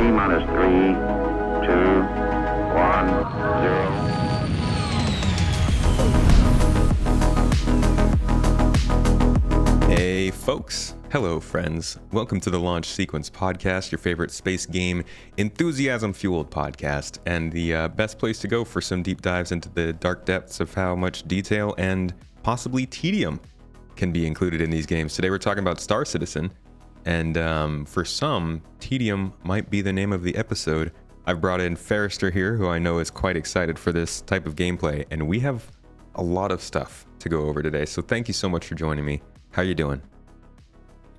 T-minus 3, 2, 1, 0. Hey folks, hello friends, welcome to the Launch Sequence Podcast, your favorite space game enthusiasm-fueled podcast, and the best place to go for some deep dives into the dark depths of how much detail and possibly tedium can be included in these games. Today we're talking about Star Citizen, and for some, tedium might be the name of the episode. I've brought in Farrister here, who I know is quite excited for this type of gameplay, and we have a lot of stuff to go over today, so thank you so much for joining me. How you doing?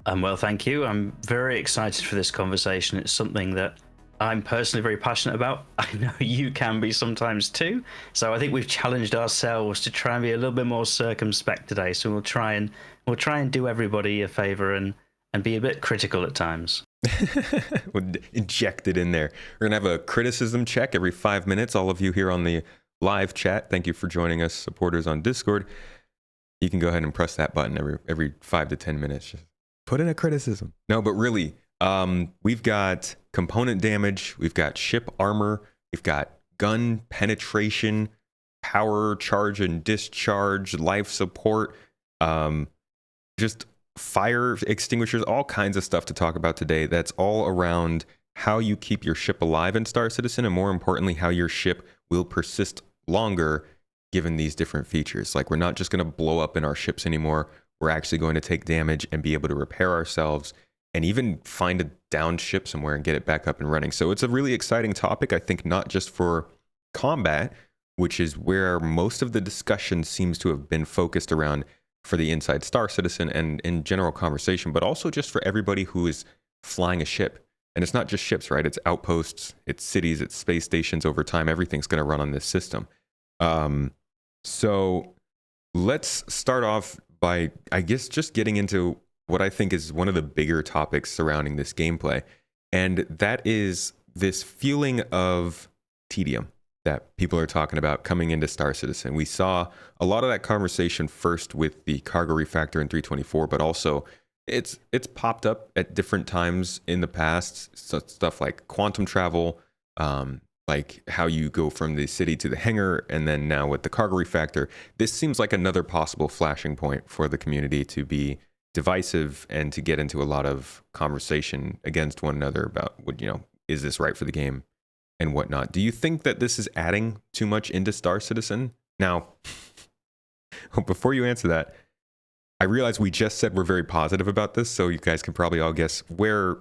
I'm well, thank you. I'm very excited for this conversation. It's something that I'm personally very passionate about. I know you can be sometimes too. So I think we've challenged ourselves to try and be a little bit more circumspect today. So we'll try and do everybody a favor and be a bit critical at times. We'll inject it in there. We're gonna have a criticism check every 5 minutes. All of you here on the live chat, thank you for joining us, supporters on Discord. You can go ahead and press that button every 5 to 10 minutes. Just put in a criticism. No, but really, we've got component damage, we've got ship armor, we've got gun penetration, power charge and discharge, life support, just fire extinguishers, all kinds of stuff to talk about today. That's all around how you keep your ship alive in Star Citizen, and more importantly, how your ship will persist longer given these different features. Like, we're not just going to blow up in our ships anymore. We're actually going to take damage and be able to repair ourselves and even find a downed ship somewhere and get it back up and running. So it's a really exciting topic, I think, not just for combat, which is where most of the discussion seems to have been focused around for the Inside Star Citizen and in general conversation, but also just for everybody who is flying a ship. And it's not just ships, right? It's outposts, it's cities, it's space stations. Over time, everything's going to run on this system. So let's start off by, I guess, just getting into what I think is one of the bigger topics surrounding this gameplay. And that is this feeling of tedium that people are talking about coming into Star Citizen. We saw a lot of that conversation first with the cargo refactor in 324, but also it's popped up at different times in the past. So stuff like quantum travel, like how you go from the city to the hangar, and then now with the cargo refactor, this seems like another possible flashing point for the community to be divisive and to get into a lot of conversation against one another about what, is this right for the game and whatnot. Do you think that this is adding too much into Star Citizen? Now, before you answer that, I realize we just said we're very positive about this, so you guys can probably all guess where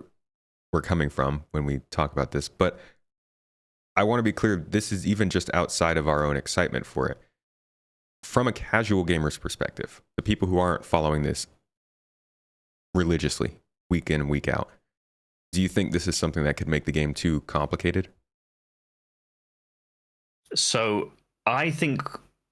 we're coming from when we talk about this, but I want to be clear, this is even just outside of our own excitement for it. From a casual gamer's perspective, the people who aren't following this religiously, week in and week out, do you think this is something that could make the game too complicated? So I think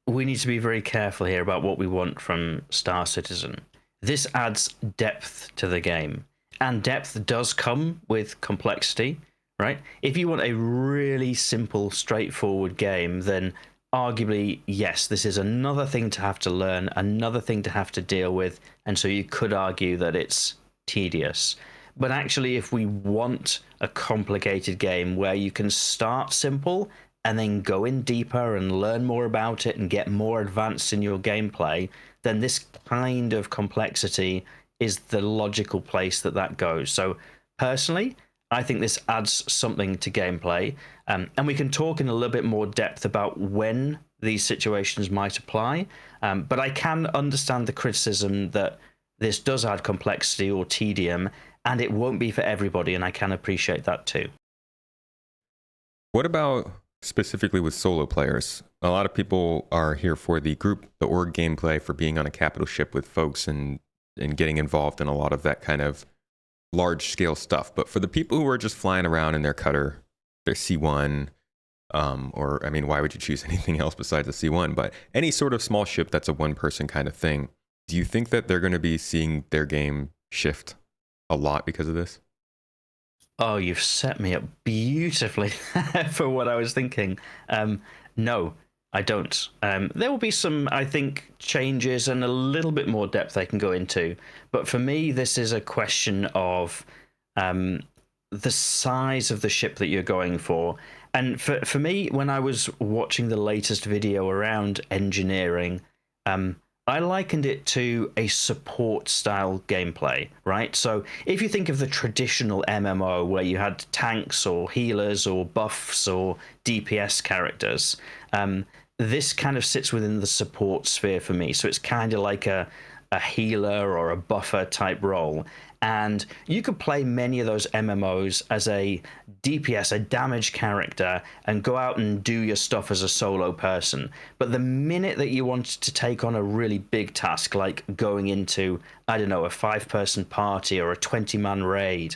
we need to be very careful here about what we want from Star Citizen. This adds depth to the game, and depth does come with complexity. Right? If you want a really simple, straightforward game, then arguably, yes, this is another thing to have to learn, another thing to have to deal with, and so you could argue that it's tedious. But actually, if we want a complicated game where you can start simple and then go in deeper and learn more about it and get more advanced in your gameplay, then this kind of complexity is the logical place that goes. So personally, I think this adds something to gameplay, and we can talk in a little bit more depth about when these situations might apply, but I can understand the criticism that this does add complexity or tedium, and it won't be for everybody, and I can appreciate that too. What about specifically with solo players? A lot of people are here for the group, the org gameplay, for being on a capital ship with folks and getting involved in a lot of that kind of large scale stuff. But for the people who are just flying around in their cutter, their C1, or I mean, why would you choose anything else besides a C1? But any sort of small ship that's a one person kind of thing, do you think that they're going to be seeing their game shift a lot because of this? Oh, you've set me up beautifully for what I was thinking. No, I don't. There will be some, I think, changes and a little bit more depth I can go into. But for me, this is a question of the size of the ship that you're going for. And for me, when I was watching the latest video around engineering, I likened it to a support style gameplay, right? So if you think of the traditional MMO where you had tanks or healers or buffs or DPS characters, this kind of sits within the support sphere for me. So it's kind of like a healer or a buffer type role. And you could play many of those MMOs as a DPS, a damage character, and go out and do your stuff as a solo person. But the minute that you wanted to take on a really big task, like going into, I don't know, a 5-person party or a 20-man raid,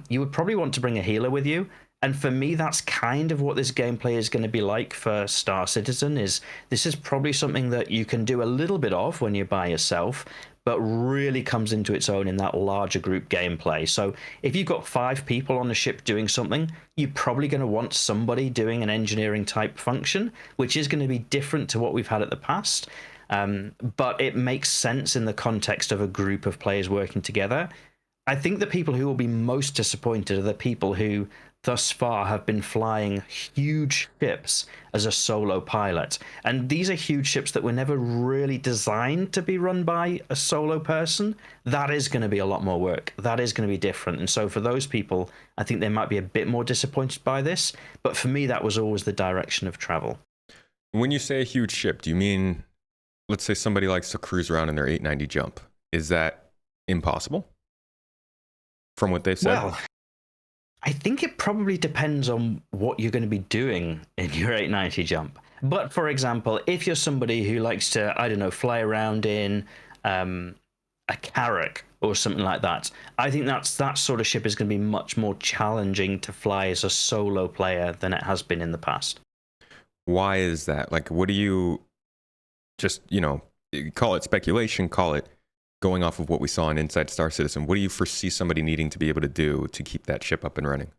you would probably want to bring a healer with you. And for me, that's kind of what this gameplay is going to be like for Star Citizen. Is this is probably something that you can do a little bit of when you're by yourself, but really comes into its own in that larger group gameplay. So if you've got 5 people on the ship doing something, you're probably going to want somebody doing an engineering type function, which is going to be different to what we've had at the past. But it makes sense in the context of a group of players working together. I think the people who will be most disappointed are the people who thus far have been flying huge ships as a solo pilot. And these are huge ships that were never really designed to be run by a solo person. That is going to be a lot more work. That is going to be different. And so for those people, I think they might be a bit more disappointed by this. But for me, that was always the direction of travel. When you say a huge ship, do you mean, let's say somebody likes to cruise around in their 890 jump? Is that impossible from what they've said? Well, I think it probably depends on what you're going to be doing in your 890 jump. But for example, if you're somebody who likes to, I don't know, fly around in a Carrack or something like that, I think that sort of ship is going to be much more challenging to fly as a solo player than it has been in the past. Why is that? Like, what do you just, call it speculation, call it going off of what we saw in Inside Star Citizen, what do you foresee somebody needing to be able to do to keep that ship up and running?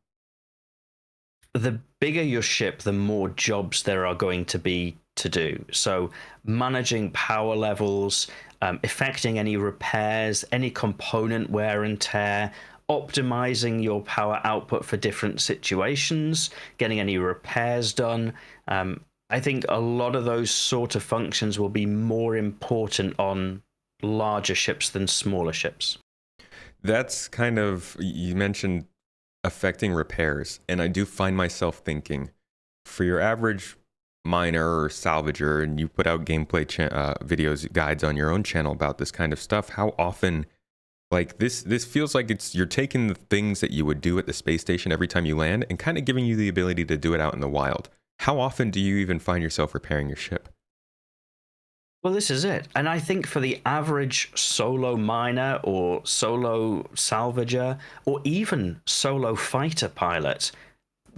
The bigger your ship, the more jobs there are going to be to do. So managing power levels, effecting any repairs, any component wear and tear, optimizing your power output for different situations, getting any repairs done. I think a lot of those sort of functions will be more important on larger ships than smaller ships. That's kind of, you mentioned affecting repairs, and I do find myself thinking, for your average miner or salvager, and you put out gameplay videos, guides on your own channel about this kind of stuff, how often, like this feels like you're taking the things that you would do at the space station every time you land and kind of giving you the ability to do it out in the wild. How often do you even find yourself repairing your ship? Well, this is it. And I think for the average solo miner or solo salvager or even solo fighter pilot,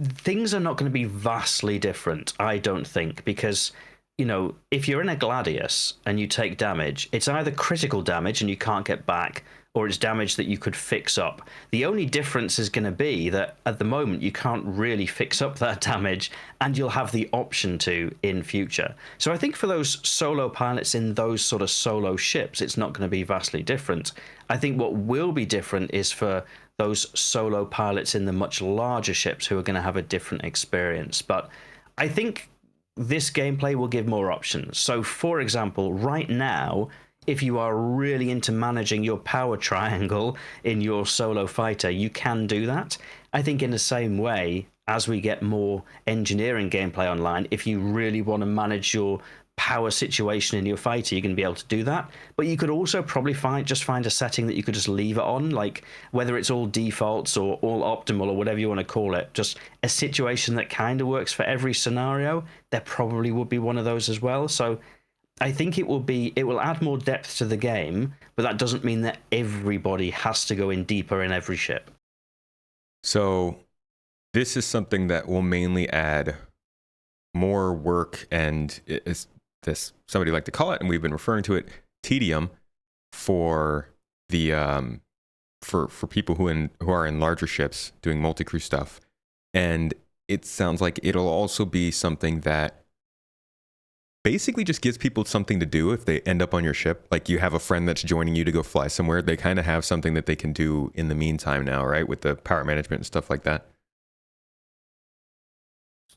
things are not going to be vastly different, I don't think, because, if you're in a Gladius and you take damage, it's either critical damage and you can't get back, or it's damage that you could fix up. The only difference is going to be that at the moment you can't really fix up that damage, and you'll have the option to in future. So I think for those solo pilots in those sort of solo ships, it's not going to be vastly different. I think what will be different is for those solo pilots in the much larger ships who are going to have a different experience. But I think this gameplay will give more options. So for example, right now, if you are really into managing your power triangle in your solo fighter, you can do that. I think in the same way, as we get more engineering gameplay online, if you really want to manage your power situation in your fighter, you're going to be able to do that. But you could also probably find a setting that you could just leave it on, like whether it's all defaults or all optimal or whatever you want to call it, just a situation that kind of works for every scenario. There probably would be one of those as well. So I think it will add more depth to the game, but that doesn't mean that everybody has to go in deeper in every ship. So this is something that will mainly add more work, and it's this, somebody like to call it, and we've been referring to it, tedium, for the for people who are in larger ships doing multi-crew stuff. And it sounds like it'll also be something that basically just gives people something to do if they end up on your ship. Like you have a friend that's joining you to go fly somewhere. They kind of have something that they can do in the meantime now, right? With the power management and stuff like that.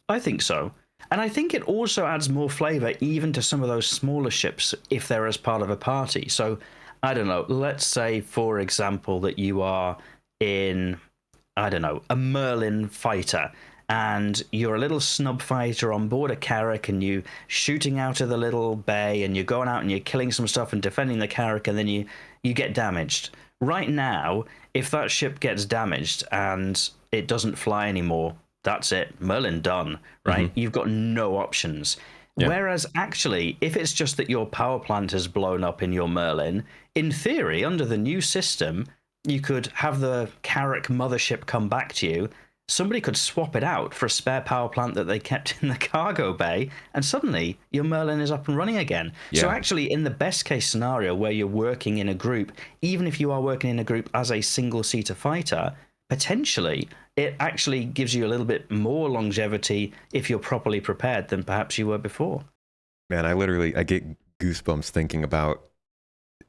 I think so. And I think it also adds more flavor even to some of those smaller ships if they're as part of a party. So, I don't know, let's say, for example, that you are in, I don't know, a Merlin fighter and you're a little snub fighter on board a carrack and you shooting out of the little bay and you're going out and you're killing some stuff and defending the carrack and then you get damaged. Right now, if that ship gets damaged and it doesn't fly anymore, that's it. Merlin done, right? You've got no options. Yeah. Whereas actually, if it's just that your power plant has blown up in your Merlin, in theory, under the new system, you could have the Carrack mothership come back to you. Somebody could swap it out for a spare power plant that they kept in the cargo bay, and suddenly your Merlin is up and running again. Yeah. So actually, in the best case scenario where you're working in a group, even if you are working in a group as a single-seater fighter, potentially it actually gives you a little bit more longevity if you're properly prepared than perhaps you were before. Man, I get goosebumps thinking about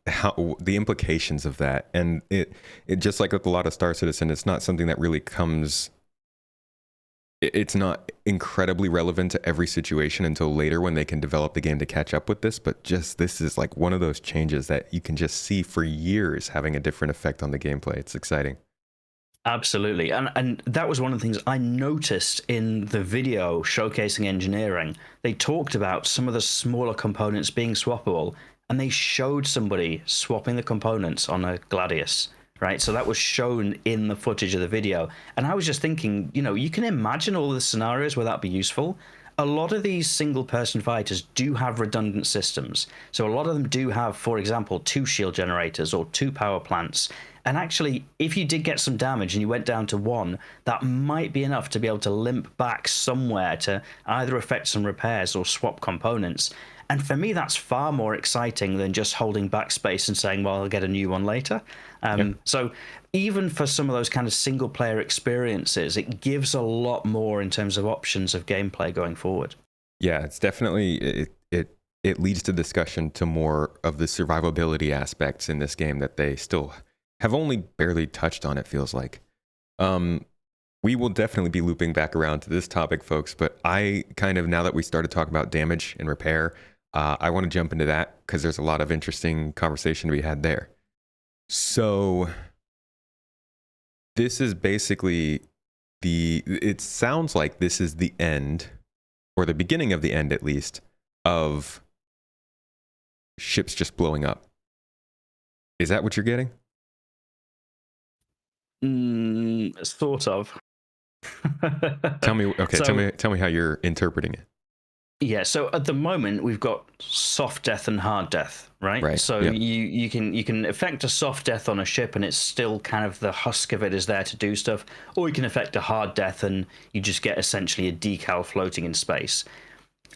how the implications of that. And it just like with a lot of Star Citizen, it's not something that really comes, it's not incredibly relevant to every situation until later when they can develop the game to catch up with this. But just this is like one of those changes that you can just see for years having a different effect on the gameplay. It's exciting. Absolutely. And that was one of the things I noticed in the video showcasing engineering. They talked about some of the smaller components being swappable, and they showed somebody swapping the components on a Gladius, right? So that was shown in the footage of the video. And I was just thinking, you know, you can imagine all the scenarios where that'd be useful. A lot of these single-person fighters do have redundant systems. So a lot of them do have, for example, 2 shield generators or 2 power plants. And actually, if you did get some damage and you went down to 1, that might be enough to be able to limp back somewhere to either effect some repairs or swap components. And for me, that's far more exciting than just holding backspace and saying, well, I'll get a new one later. So even for some of those kind of single-player experiences, it gives a lot more in terms of options of gameplay going forward. Yeah, it's definitely, it leads to discussion to more of the survivability aspects in this game that they still have only barely touched on, it feels like. We will definitely be looping back around to this topic, folks, but I kind of, now that we started talking about damage and repair, I want to jump into that because there's a lot of interesting conversation to be had there. So this is basically it sounds like this is the end, or the beginning of the end at least, of ships just blowing up. Is that what you're getting? Sort of. Tell me, okay, So- tell me how you're interpreting it. Yeah, so at the moment we've got soft death and hard death, right? Right, So yeah. you can effect a soft death on a ship and it's still kind of the husk of it is there to do stuff, or you can effect a hard death and you just get essentially a decal floating in space.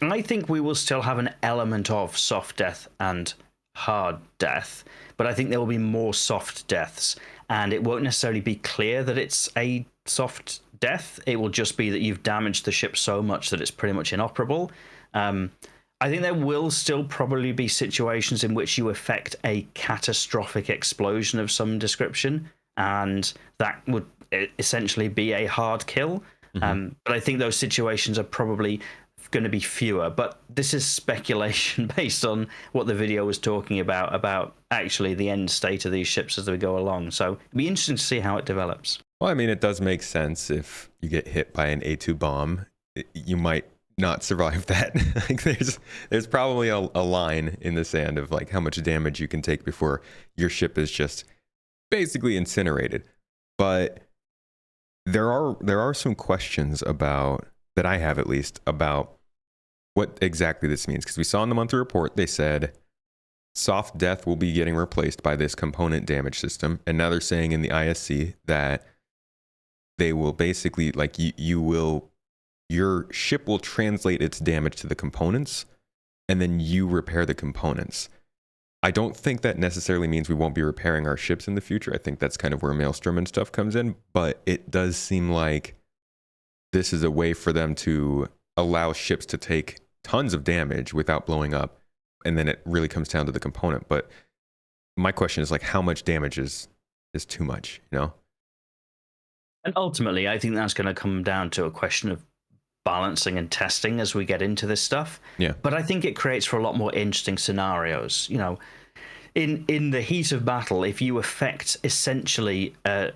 And I think we will still have an element of soft death and hard death, but I think there will be more soft deaths, and it won't necessarily be clear that it's a soft death. It will just be that you've damaged the ship so much that it's pretty much inoperable. I think there will still probably be situations in which you effect a catastrophic explosion of some description, and that would essentially be a hard kill. But I think those situations are probably going to be fewer. But this is speculation based on what the video was talking about actually the end state of these ships as we go along. So it'd be interesting to see how it develops. Well, I mean, it does make sense. If you get hit by an A2 bomb, you might not survive that. Like there's probably a line in the sand of like how much damage you can take before your ship is just basically incinerated. But there are some questions about, that I have at least, about what exactly this means. Because we saw in the monthly report, they said soft death will be getting replaced by this component damage system. And now they're saying in the ISC that they will basically, like, your ship will translate its damage to the components, and then you repair the components. I don't think that necessarily means we won't be repairing our ships in the future. I think that's kind of where Maelstrom and stuff comes in, but it does seem like this is a way for them to allow ships to take tons of damage without blowing up, and then it really comes down to the component. But my question is like, how much damage is too much, you know? And ultimately, I think that's going to come down to a question of balancing and testing as we get into this stuff. Yeah. But I think it creates for a lot more interesting scenarios. You know, in the heat of battle, if you affect essentially an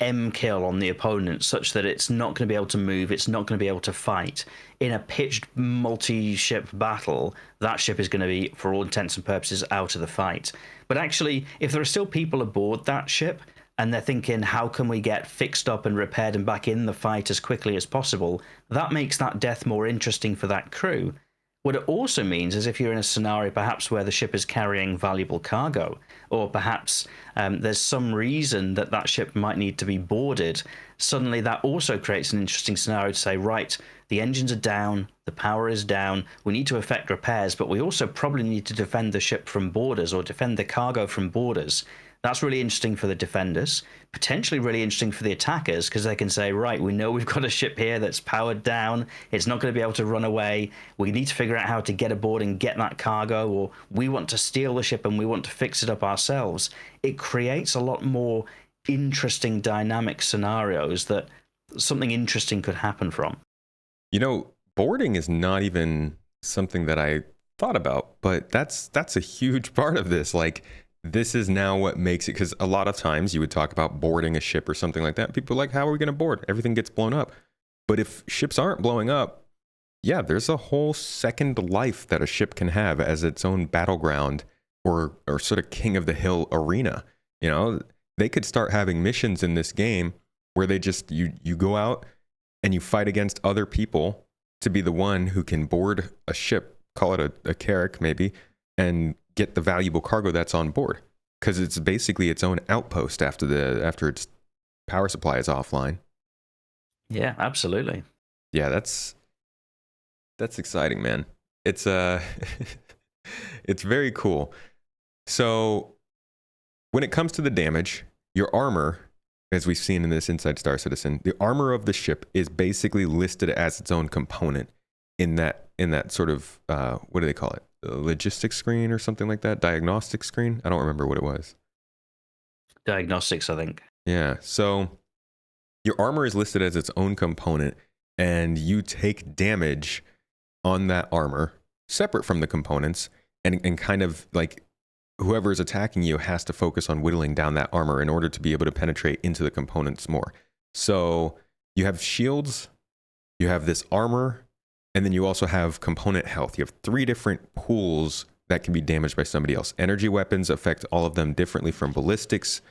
M kill on the opponent such that it's not going to be able to move, it's not going to be able to fight, in a pitched multi-ship battle, that ship is going to be, for all intents and purposes, out of the fight. But actually, if there are still people aboard that ship, and they're thinking, how can we get fixed up and repaired and back in the fight as quickly as possible, that makes that death more interesting for that crew. What it also means is if you're in a scenario perhaps where the ship is carrying valuable cargo, or perhaps there's some reason that that ship might need to be boarded, suddenly that also creates an interesting scenario to say, right, the engines are down, the power is down, we need to effect repairs, but we also probably need to defend the ship from boarders or defend the cargo from boarders. That's really interesting for the defenders, potentially really interesting for the attackers, because they can say, right, we know we've got a ship here that's powered down. It's not going to be able to run away. We need to figure out how to get aboard and get that cargo, or we want to steal the ship and we want to fix it up ourselves. It creates a lot more interesting dynamic scenarios that something interesting could happen from. You know, boarding is not even something that I thought about, but that's a huge part of this. Like, this is now what makes it, because a lot of times you would talk about boarding a ship or something like that. People are like, how are we going to board? Everything gets blown up. But if ships aren't blowing up, yeah, there's a whole second life that a ship can have as its own battleground or sort of king of the hill arena. You know, they could start having missions in this game where they just, you go out and you fight against other people to be the one who can board a ship, call it a carrack maybe, and get the valuable cargo that's on board, because it's basically its own outpost after its power supply is offline. Yeah, absolutely. Yeah, that's exciting, man. It's it's very cool. So when it comes to the damage, your armor, as we've seen in this Inside Star Citizen, the armor of the ship is basically listed as its own component in that sort of what do they call it? Logistics screen or something like that, diagnostic screen. I don't remember what it was. Diagnostics, I think. Yeah. So your armor is listed as its own component, and you take damage on that armor separate from the components, and kind of like whoever is attacking you has to focus on whittling down that armor in order to be able to penetrate into the components more. So you have shields, you have this armor, and then you also have component health. You have 3 different pools that can be damaged by somebody else. Energy weapons affect all of them differently from ballistics,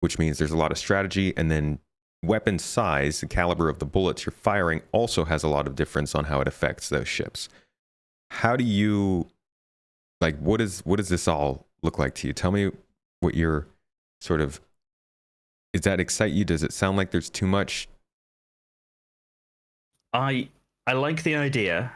which means there's a lot of strategy. And then weapon size, the caliber of the bullets you're firing, also has a lot of difference on how it affects those ships. How do you, like, what does this all look like to you? Tell me what your sort of, does that excite you? Does it sound like there's too much? I like the idea.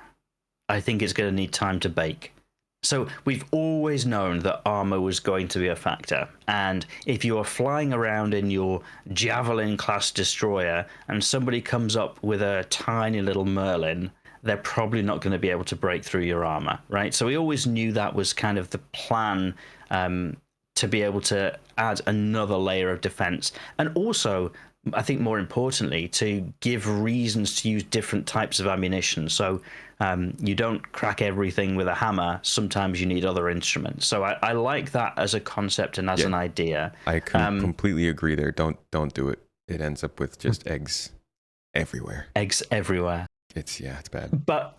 I think it's going to need time to bake. So we've always known that armor was going to be a factor. And if you are flying around in your Javelin class destroyer and somebody comes up with a tiny little Merlin, they're probably not going to be able to break through your armor, right? So we always knew that was kind of the plan, to be able to add another layer of defense. And also, I think more importantly, to give reasons to use different types of ammunition. So you don't crack everything with a hammer. Sometimes you need other instruments. So I like that as a concept and as an idea. I completely agree there. Don't do it. It ends up with just eggs everywhere. Eggs everywhere. It's bad. But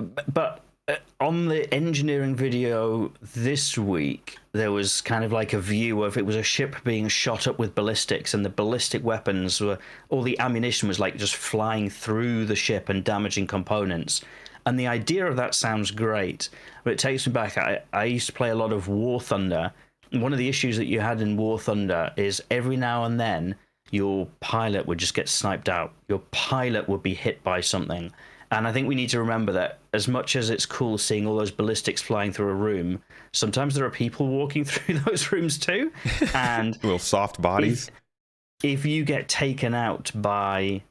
on the engineering video this week, there was kind of like a view of, it was a ship being shot up with ballistics, and the ballistic weapons were, all the ammunition was like just flying through the ship and damaging components. And the idea of that sounds great, but it takes me back. I used to play a lot of War Thunder. One of the issues that you had in War Thunder is every now and then your pilot would just get sniped out. Your pilot would be hit by something. And I think we need to remember that as much as it's cool seeing all those ballistics flying through a room, sometimes there are people walking through those rooms too. And little soft bodies. If you get taken out by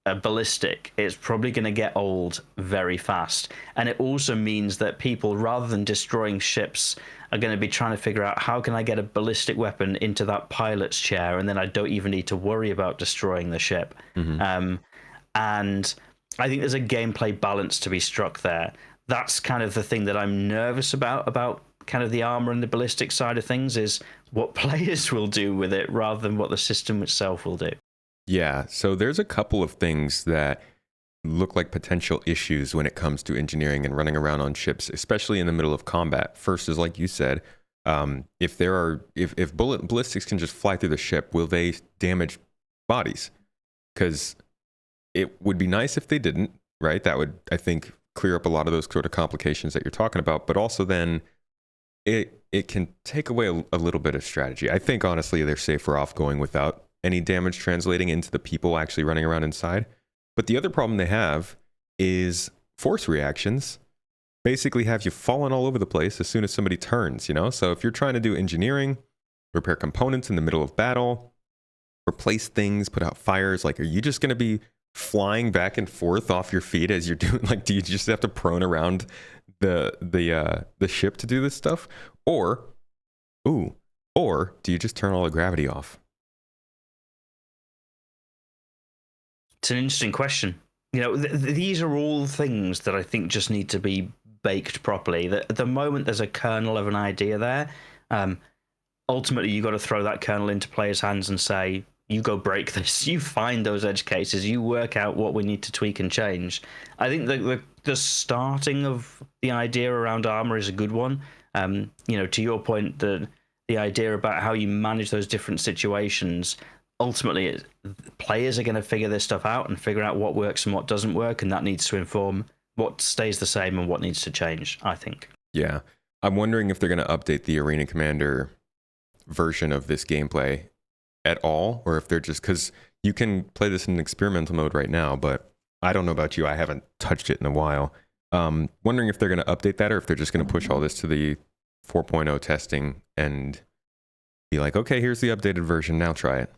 a ballistic, it's probably going to get old very fast. And it also means that people, rather than destroying ships, are going to be trying to figure out how can I get a ballistic weapon into that pilot's chair, and then I don't even need to worry about destroying the ship. And I think there's a gameplay balance to be struck there. That's kind of the thing that I'm nervous about kind of the armor and the ballistic side of things, is what players will do with it rather than what the system itself will do. Yeah, so there's a couple of things that look like potential issues when it comes to engineering and running around on ships, especially in the middle of combat. First is, like you said, if ballistics can just fly through the ship, will they damage bodies? Because it would be nice if they didn't, right? That would, I think, clear up a lot of those sort of complications that you're talking about. But also then it can take away a little bit of strategy. I think honestly they're safer off going without any damage translating into the people actually running around inside. But the other problem they have is force reactions basically have you falling all over the place as soon as somebody turns, you know? So if you're trying to do engineering, repair components in the middle of battle, replace things, put out fires, like, are you just going to be flying back and forth off your feet as you're doing? Like, do you just have to prone around the ship to do this stuff? Or do you just turn all the gravity off? It's an interesting question. You know, these are all things that I think just need to be baked properly. At the moment, there's a kernel of an idea there. Ultimately, you got to throw that kernel into players' hands and say, you go break this. You find those edge cases. You work out what we need to tweak and change. I think the starting of the idea around armor is a good one. You know, to your point, the idea about how you manage those different situations. Ultimately, players are going to figure this stuff out and figure out what works and what doesn't work, and that needs to inform what stays the same and what needs to change, I think. Yeah. I'm wondering if they're going to update the Arena Commander version of this gameplay at all, or if they're just, because you can play this in experimental mode right now, but I don't know about you. I haven't touched it in a while. Wondering if they're going to update that, or if they're just going to push all this to the 4.0 testing and be like, okay, here's the updated version. Now try it.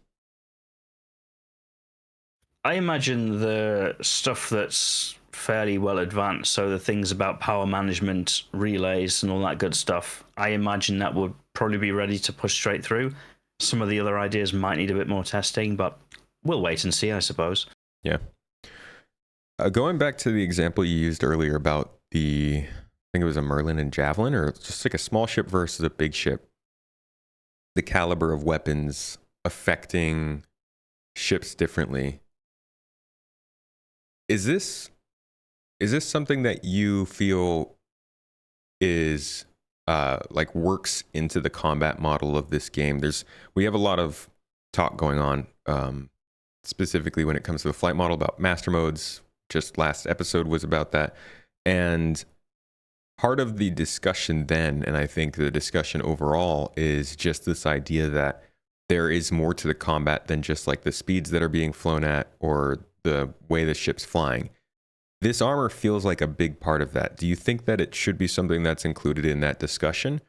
I imagine the stuff that's fairly well advanced, so the things about power management, relays, and all that good stuff, I imagine that would probably be ready to push straight through. Some of the other ideas might need a bit more testing, but we'll wait and see, I suppose. Yeah. Going back to the example you used earlier about I think it was a Merlin and Javelin, or just like a small ship versus a big ship, the caliber of weapons affecting ships differently. Is this something that you feel is like works into the combat model of this game? We have a lot of talk going on, specifically when it comes to the flight model, about master modes. Just last episode was about that. And part of the discussion then, and I think the discussion overall, is just this idea that there is more to the combat than just like the speeds that are being flown at or the way the ship's flying. This armor feels like a big part of that. Do you think that it should be something that's included in that discussion?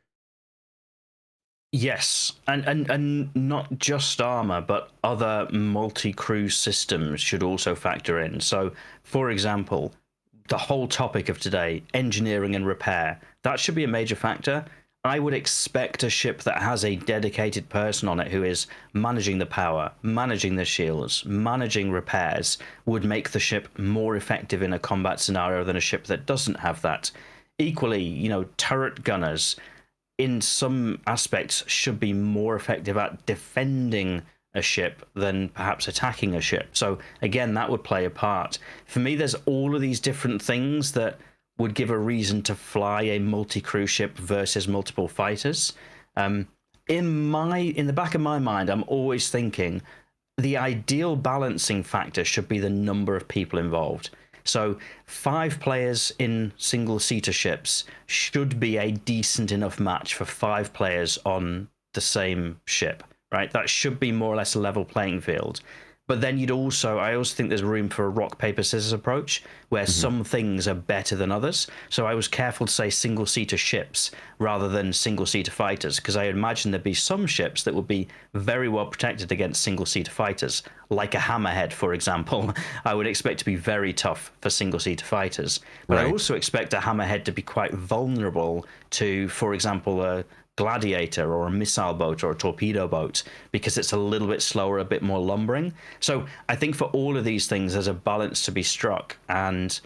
Yes, and not just armor, but other multi-crew systems should also factor in. So, for example, the whole topic of today, engineering and repair, that should be a major factor. I would expect a ship that has a dedicated person on it who is managing the power, managing the shields, managing repairs, would make the ship more effective in a combat scenario than a ship that doesn't have that. Equally, you know, turret gunners, in some aspects, should be more effective at defending a ship than perhaps attacking a ship. So again, that would play a part. For me, there's all of these different things that would give a reason to fly a multi-crew ship versus multiple fighters. In the back of my mind, I'm always thinking the ideal balancing factor should be the number of people involved. So 5 players in single-seater ships should be a decent enough match for 5 players on the same ship, right? That should be more or less a level playing field. But then I also think there's room for a rock, paper, scissors approach where some things are better than others. So I was careful to say single-seater ships rather than single-seater fighters, because I imagine there'd be some ships that would be very well protected against single-seater fighters, like a hammerhead, for example. I would expect to be very tough for single-seater fighters. But I Right. also expect a hammerhead to be quite vulnerable to, for example, a gladiator or a missile boat or a torpedo boat, because it's a little bit slower, a bit more lumbering. So I think for all of these things, there's a balance to be struck. And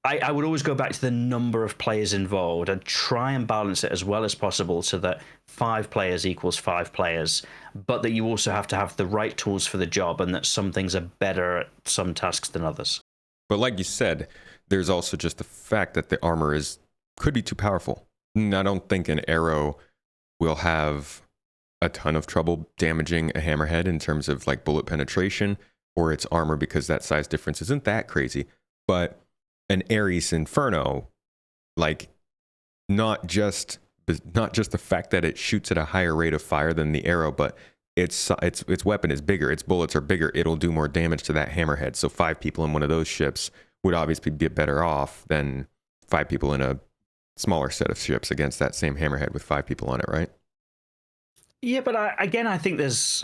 I would always go back to the number of players involved and try and balance it as well as possible so that 5 players equals 5 players, but that you also have to have the right tools for the job and that some things are better at some tasks than others. But like you said, there's also just the fact that the armor could be too powerful. And I don't think an arrow will have a ton of trouble damaging a hammerhead in terms of like bullet penetration or its armor, because that size difference isn't that crazy. But an Ares Inferno, like not just the fact that it shoots at a higher rate of fire than the arrow, but its weapon is bigger, its bullets are bigger, it'll do more damage to that hammerhead. So 5 people in one of those ships would obviously be better off than 5 people in a smaller set of ships against that same hammerhead with 5 people on it, right? Yeah, but I think there's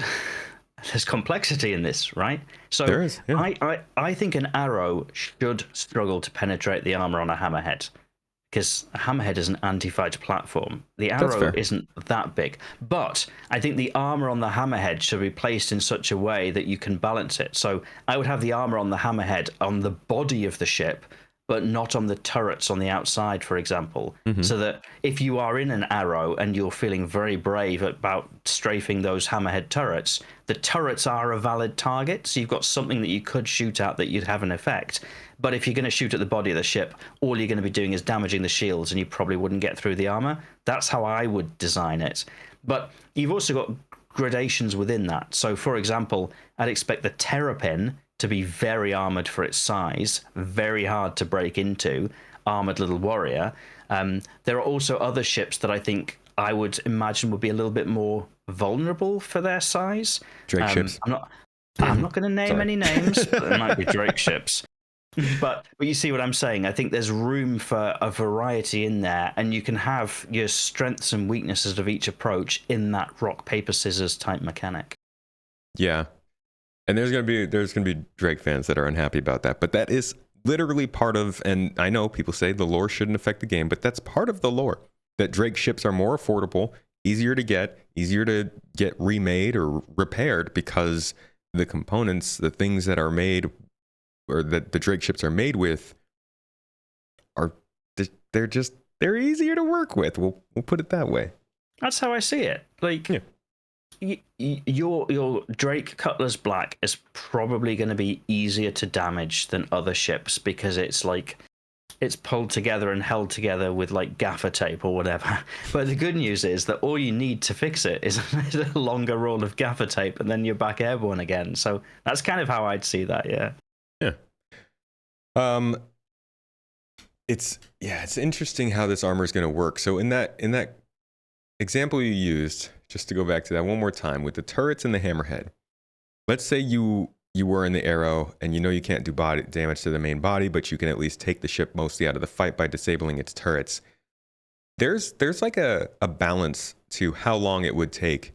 complexity in this, right? So There is, yeah. I think an arrow should struggle to penetrate the armor on a hammerhead, because a hammerhead is an anti-fighter platform. The That's arrow fair. isn't that big. But I think the armor on the hammerhead should be placed in such a way that you can balance it. So I would have the armor on the hammerhead on the body of the ship, but not on the turrets on the outside, for example. So that if you are in an arrow and you're feeling very brave about strafing those hammerhead turrets, the turrets are a valid target. So you've got something that you could shoot at that you'd have an effect. But if you're going to shoot at the body of the ship, all you're going to be doing is damaging the shields and you probably wouldn't get through the armor. That's how I would design it. But you've also got gradations within that. So, for example, I'd expect the Terrapin to be very armored for its size, very hard to break into, armored little warrior. There are also other ships that I think I would imagine would be a little bit more vulnerable for their size. Drake ships. I'm not going to name Sorry. any names, but there might be Drake ships. But you see what I'm saying? I think there's room for a variety in there, and you can have your strengths and weaknesses of each approach in that rock, paper, scissors type mechanic. Yeah. And there's gonna be Drake fans that are unhappy about that, but that is literally part of. And I know people say the lore shouldn't affect the game, but that's part of the lore. That Drake ships are more affordable, easier to get remade or repaired, because the components, the things that are made, or that the Drake ships are made with, they're easier to work with. We'll put it that way. That's how I see it. Like. Yeah. Your Drake Cutlass Black is probably going to be easier to damage than other ships, because it's pulled together and held together with like gaffer tape or whatever. But the good news is that all you need to fix it is a longer roll of gaffer tape, and then you're back airborne again. So that's kind of how I'd see that. Yeah. It's interesting how this armor is going to work. So in that example you used, just to go back to that one more time, with the turrets and the hammerhead, let's say you were in the arrow and you know you can't do body damage to the main body, but you can at least take the ship mostly out of the fight by disabling its turrets. There's like a balance to how long it would take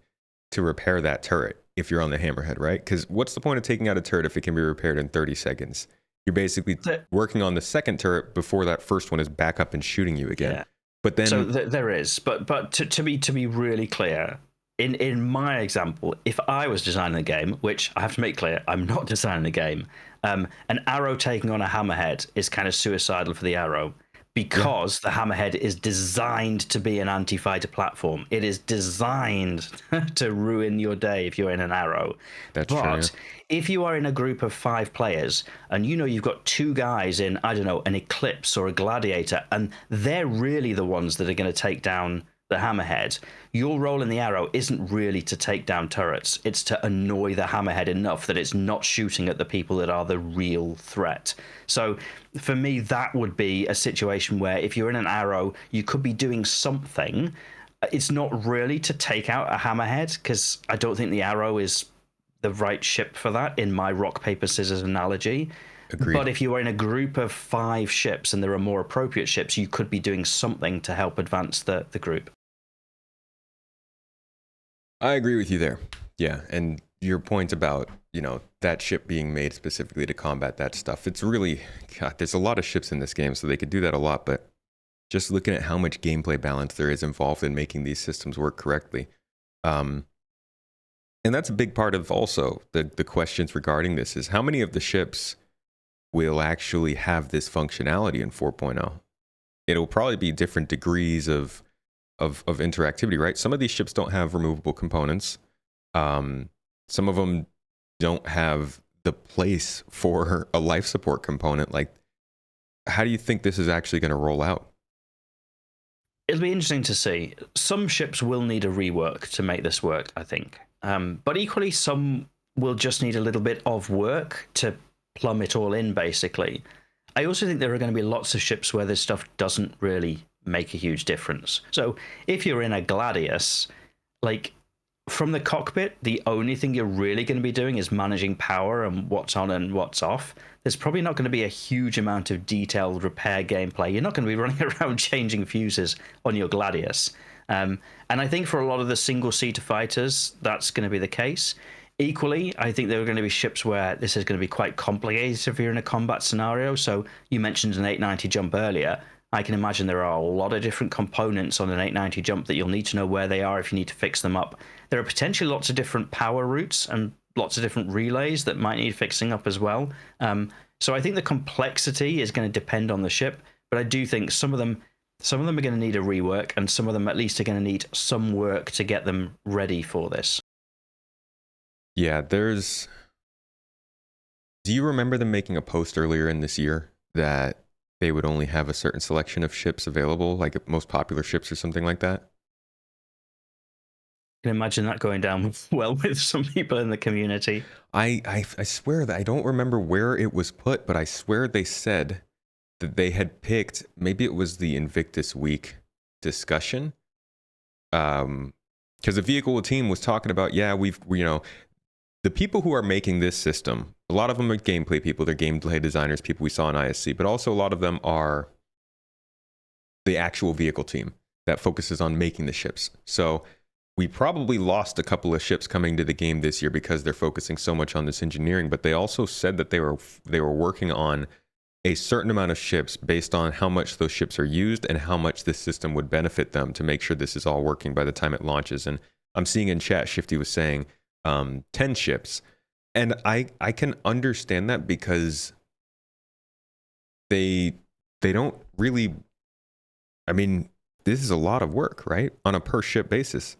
to repair that turret if you're on the hammerhead, right? Because what's the point of taking out a turret if it can be repaired in 30 seconds? You're basically working on the second turret before that first one is back up and shooting you again. Yeah. But then, so there is, but to be really clear, in my example, if I was designing a game, which I have to make clear, I'm not designing a game, an arrow taking on a hammerhead is kind of suicidal for the arrow, because the hammerhead is designed to be an anti-fighter platform. It is designed to ruin your day if you're in an arrow. That's true, yeah. If you are in a group of 5 players and you know you've got 2 guys in, I don't know, an Eclipse or a Gladiator, and they're really the ones that are going to take down the hammerhead, your role in the arrow isn't really to take down turrets. It's to annoy the hammerhead enough that it's not shooting at the people that are the real threat. So for me, that would be a situation where if you're in an arrow, you could be doing something. It's not really to take out a hammerhead, because I don't think the arrow is the right ship for that in my rock paper scissors analogy. Agreed. But if you are in a group of 5 ships and there are more appropriate ships, you could be doing something to help advance the group. I agree with you there. Yeah, and your point about, that ship being made specifically to combat that stuff. It's really, God, there's a lot of ships in this game, so they could do that a lot, but just looking at how much gameplay balance there is involved in making these systems work correctly. And that's a big part of also the questions regarding this is how many of the ships will actually have this functionality in 4.0? It'll probably be different degrees of interactivity, right? Some of these ships don't have removable components. Some of them don't have the place for a life support component. Like, how do you think this is actually going to roll out? It'll be interesting to see. Some ships will need a rework to make this work, I think. But equally, some will just need a little bit of work to plumb it all in, basically. I also think there are going to be lots of ships where this stuff doesn't really make a huge difference. So if you're in a Gladius, like, from the cockpit, the only thing you're really going to be doing is managing power and what's on and what's off. There's probably not going to be a huge amount of detailed repair gameplay. You're not going to be running around changing fuses on your Gladius. And I think for a lot of the single-seater fighters, that's going to be the case. Equally, I think there are going to be ships where this is going to be quite complicated if you're in a combat scenario. So you mentioned an 890 jump earlier. I can imagine there are a lot of different components on an 890 jump that you'll need to know where they are if you need to fix them up. There are potentially lots of different power routes and lots of different relays that might need fixing up as well. So I think the complexity is going to depend on the ship, but I do think some of them are going to need a rework, and some of them at least are going to need some work to get them ready for this. Yeah, do you remember them making a post earlier in this year that they would only have a certain selection of ships available, like most popular ships or something like that? I can imagine that going down well with some people in the community. I swear that I don't remember where it was put, but I swear they said that they had picked, maybe it was the Invictus Week discussion, because the vehicle team was talking about, the people who are making this system, a lot of them are gameplay people, they're gameplay designers, people we saw in ISC, but also a lot of them are the actual vehicle team that focuses on making the ships. So we probably lost a couple of ships coming to the game this year because they're focusing so much on this engineering, but they also said that they were working on a certain amount of ships based on how much those ships are used and how much this system would benefit them to make sure this is all working by the time it launches. And I'm seeing in chat, Shifty was saying 10 ships. And I can understand that because they don't really, I mean, this is a lot of work, right? On a per ship basis.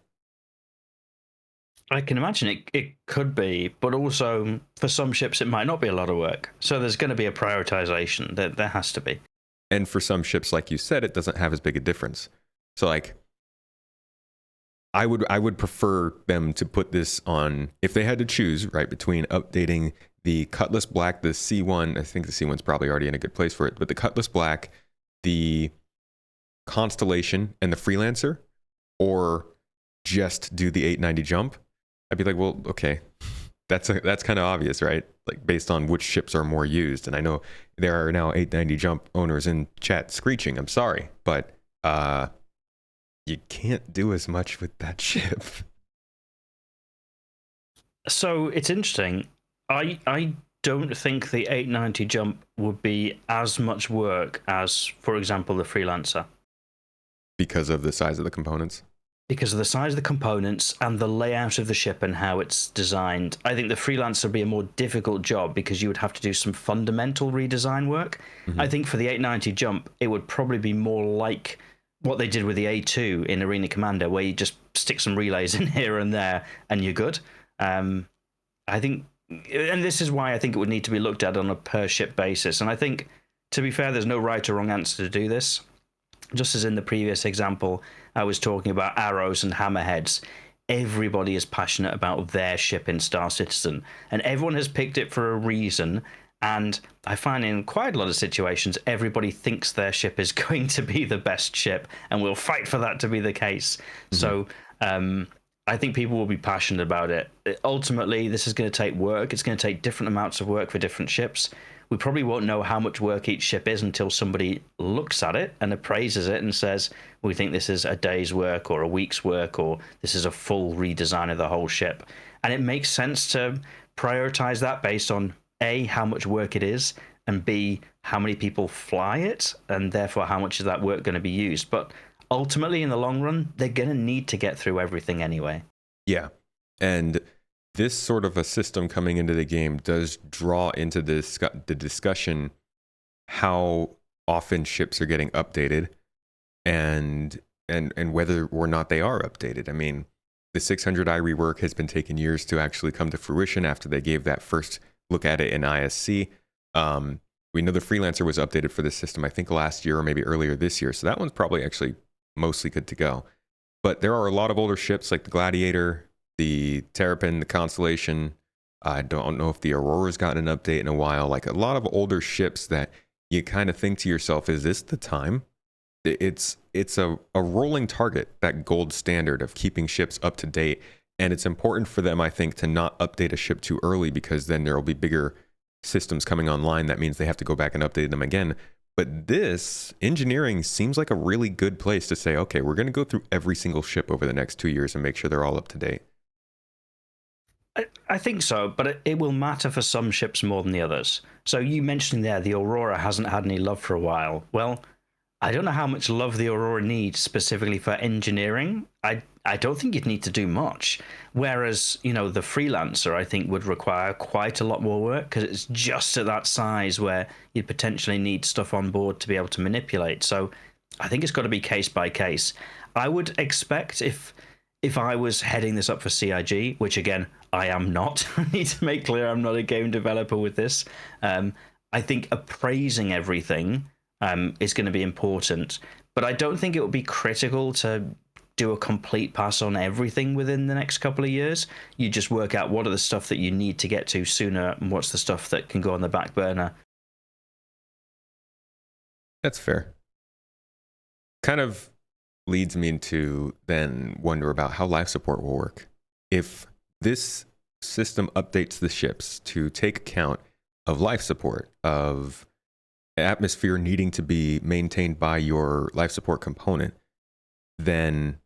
I can imagine it could be, but also for some ships it might not be a lot of work. So there's going to be a prioritization. There has to be. And for some ships, like you said, it doesn't have as big a difference. So like, I would prefer them to put this on, if they had to choose, right, between updating the Cutlass Black, the C1, I think the C1's probably already in a good place for it, but the Cutlass Black, the Constellation, and the Freelancer, or just do the 890 jump, I'd be like, well, okay, that's kind of obvious, right? Like based on which ships are more used. And I know there are now 890 jump owners in chat screeching, I'm sorry, but you can't do as much with that ship. So it's interesting. I don't think the 890 jump would be as much work as, for example, the Freelancer. Because of the size of the components? Because of the size of the components and the layout of the ship and how it's designed. I think the Freelancer would be a more difficult job because you would have to do some fundamental redesign work. Mm-hmm. I think for the 890 jump, it would probably be more like what they did with the A2 in Arena Commander, where you just stick some relays in here and there and you're good. I think, and this is why I think it would need to be looked at on a per ship basis. And I think, to be fair, there's no right or wrong answer to do this. Just as in the previous example, I was talking about arrows and hammerheads. Everybody is passionate about their ship in Star Citizen, and everyone has picked it for a reason. And I find in quite a lot of situations, everybody thinks their ship is going to be the best ship and will fight for that to be the case. Mm-hmm. So I think people will be passionate about it. Ultimately, this is going to take work. It's going to take different amounts of work for different ships. We probably won't know how much work each ship is until somebody looks at it and appraises it and says, we think this is a day's work or a week's work, or this is a full redesign of the whole ship. And it makes sense to prioritize that based on A, how much work it is, and B, how many people fly it, and therefore how much is that work going to be used. But ultimately, in the long run, they're going to need to get through everything anyway. Yeah. And this sort of a system coming into the game does draw into the discussion how often ships are getting updated and whether or not they are updated. I mean, the 600i rework has been taking years to actually come to fruition after they gave that first look at it in ISC. We know the Freelancer was updated for this system, I think last year or maybe earlier this year. So that one's probably actually mostly good to go. But there are a lot of older ships like the Gladiator, the Terrapin, the Constellation. I don't know if the Aurora's gotten an update in a while. Like a lot of older ships that you kind of think to yourself, is this the time? It's a rolling target, that gold standard of keeping ships up to date. And it's important for them, I think, to not update a ship too early, because then there will be bigger systems coming online. That means they have to go back and update them again. But this engineering seems like a really good place to say, okay, we're going to go through every single ship over the next 2 years and make sure they're all up to date. I think so, but it will matter for some ships more than the others. So you mentioned there the Aurora hasn't had any love for a while. Well, I don't know how much love the Aurora needs specifically for engineering. I don't think you'd need to do much. Whereas, the Freelancer, I think, would require quite a lot more work because it's just at that size where you'd potentially need stuff on board to be able to manipulate. So I think it's got to be case by case. I would expect if I was heading this up for CIG, which again, I am not, I need to make clear I'm not a game developer with this. I think appraising everything is going to be important, but I don't think it would be critical to do a complete pass on everything within the next couple of years. You just work out what are the stuff that you need to get to sooner and what's the stuff that can go on the back burner. That's fair. Kind of leads me to then wonder about how life support will work. If this system updates the ships to take account of life support, of atmosphere needing to be maintained by your life support component, then,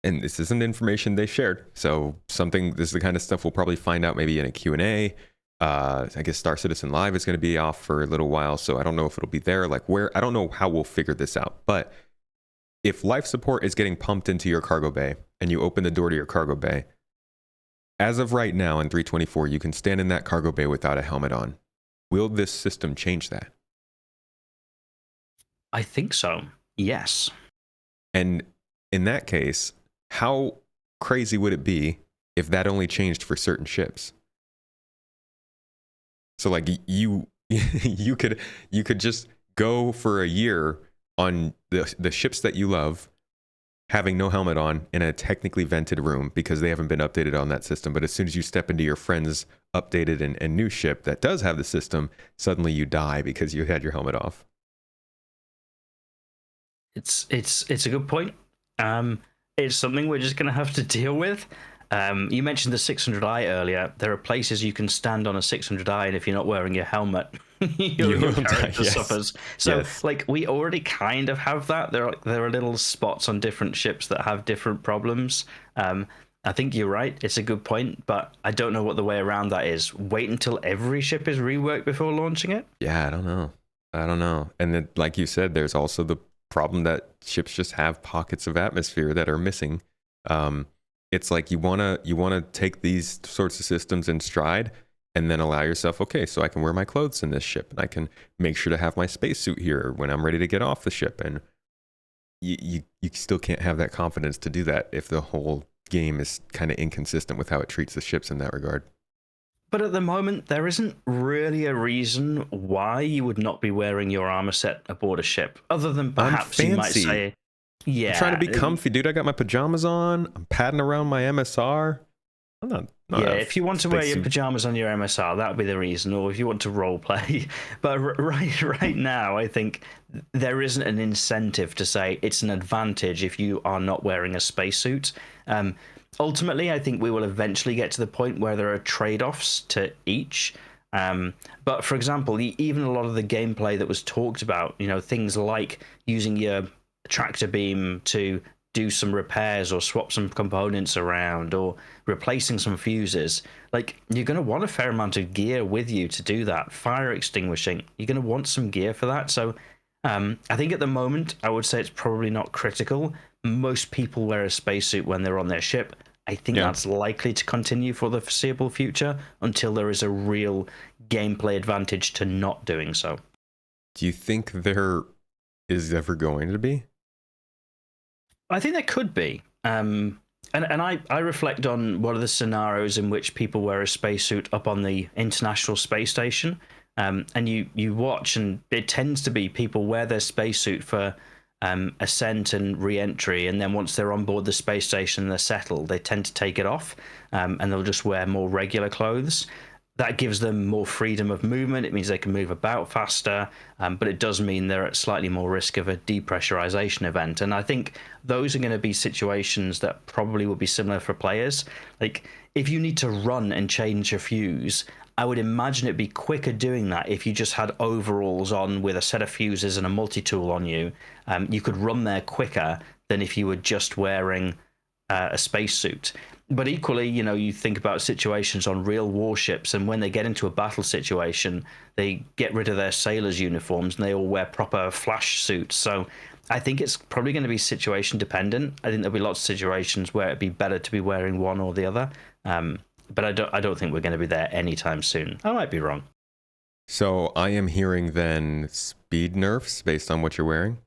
and this isn't information they shared, so this is the kind of stuff we'll probably find out maybe in a Q&A. I guess Star Citizen Live is going to be off for a little while, so I don't know if it'll be there, like where, I don't know how we'll figure this out. But if life support is getting pumped into your cargo bay and you open the door to your cargo bay, as of right now in 324, you can stand in that cargo bay without a helmet on. Will this system change that? I think so, yes. And in that case, how crazy would it be if that only changed for certain ships? So like you could just go for a year on the ships that you love, having no helmet on in a technically vented room because they haven't been updated on that system. But as soon as you step into your friend's updated and new ship that does have the system, suddenly you die because you had your helmet off. It's a good point. It's something we're just going to have to deal with. You mentioned the 600i earlier. There are places you can stand on a 600i, and if you're not wearing your helmet, your character suffers. So, like, we already kind of have that. There are little spots on different ships that have different problems. I think you're right. It's a good point, but I don't know what the way around that is. Wait until every ship is reworked before launching it? Yeah, I don't know. And then, like you said, there's also the problem that ships just have pockets of atmosphere that are missing. It's like you wanna take these sorts of systems in stride and then allow yourself, okay, so I can wear my clothes in this ship and I can make sure to have my spacesuit here when I'm ready to get off the ship. And you still can't have that confidence to do that if the whole game is kind of inconsistent with how it treats the ships in that regard. But at the moment, there isn't really a reason why you would not be wearing your armor set aboard a ship, other than perhaps you might say, yeah. I'm trying to be comfy, dude. I got my pajamas on. I'm padding around my MSR. I'm not if you want to wear your pajamas on your MSR, that would be the reason, or if you want to role play. But right now, I think there isn't an incentive to say it's an advantage if you are not wearing a spacesuit. ultimately, I think we will eventually get to the point where there are trade-offs to each. But for example, even a lot of the gameplay that was talked about, things like using your tractor beam to do some repairs or swap some components around or replacing some fuses, like you're going to want a fair amount of gear with you to do that. Fire extinguishing, you're going to want some gear for that. So I think at the moment, I would say it's probably not critical. Most people wear a spacesuit when they're on their ship. I think that's likely to continue for the foreseeable future until there is a real gameplay advantage to not doing so. Do you think there is ever going to be? I think there could be. And I reflect on one of the scenarios in which people wear a spacesuit up on the International Space Station. And you watch, and it tends to be people wear their spacesuit for ascent and re-entry, and then once they're on board the space station and they're settled, they tend to take it off, and they'll just wear more regular clothes. That gives them more freedom of movement. It means they can move about faster, but it does mean they're at slightly more risk of a depressurization event. And I think those are going to be situations that probably will be similar for players. Like if you need to run and change a fuse, I would imagine it'd be quicker doing that if you just had overalls on with a set of fuses and a multi-tool on you. You could run there quicker than if you were just wearing a spacesuit. But equally, you think about situations on real warships, and when they get into a battle situation, they get rid of their sailors' uniforms and they all wear proper flash suits. So I think it's probably going to be situation dependent. I think there'll be lots of situations where it'd be better to be wearing one or the other. But I don't think we're going to be there anytime soon. I might be wrong. So I am hearing then speed nerfs based on what you're wearing?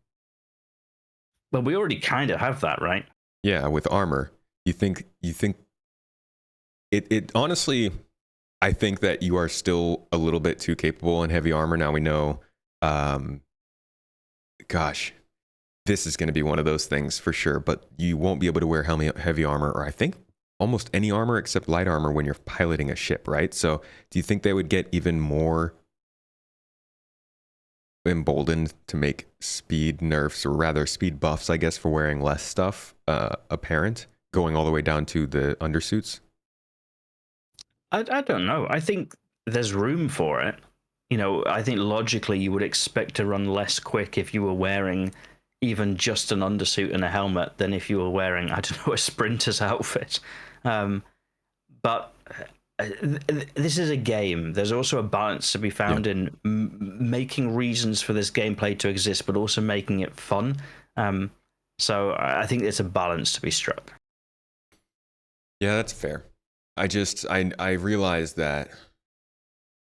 Well, we already kind of have that, right? Yeah, with armor. You think it honestly, I think that you are still a little bit too capable in heavy armor. Now we know, gosh, this is going to be one of those things for sure, but you won't be able to wear heavy armor, or I think almost any armor except light armor when you're piloting a ship, right? So do you think they would get even more emboldened to make speed nerfs, or rather speed buffs, I guess, for wearing less stuff apparent, going all the way down to the undersuits? I don't know. I think there's room for it. I think logically you would expect to run less quick if you were wearing even just an undersuit and a helmet than if you were wearing, I don't know, a sprinter's outfit. But this is a game. There's also a balance to be found in making reasons for this gameplay to exist, but also making it fun. So I think it's a balance to be struck. Yeah, that's fair. I realize that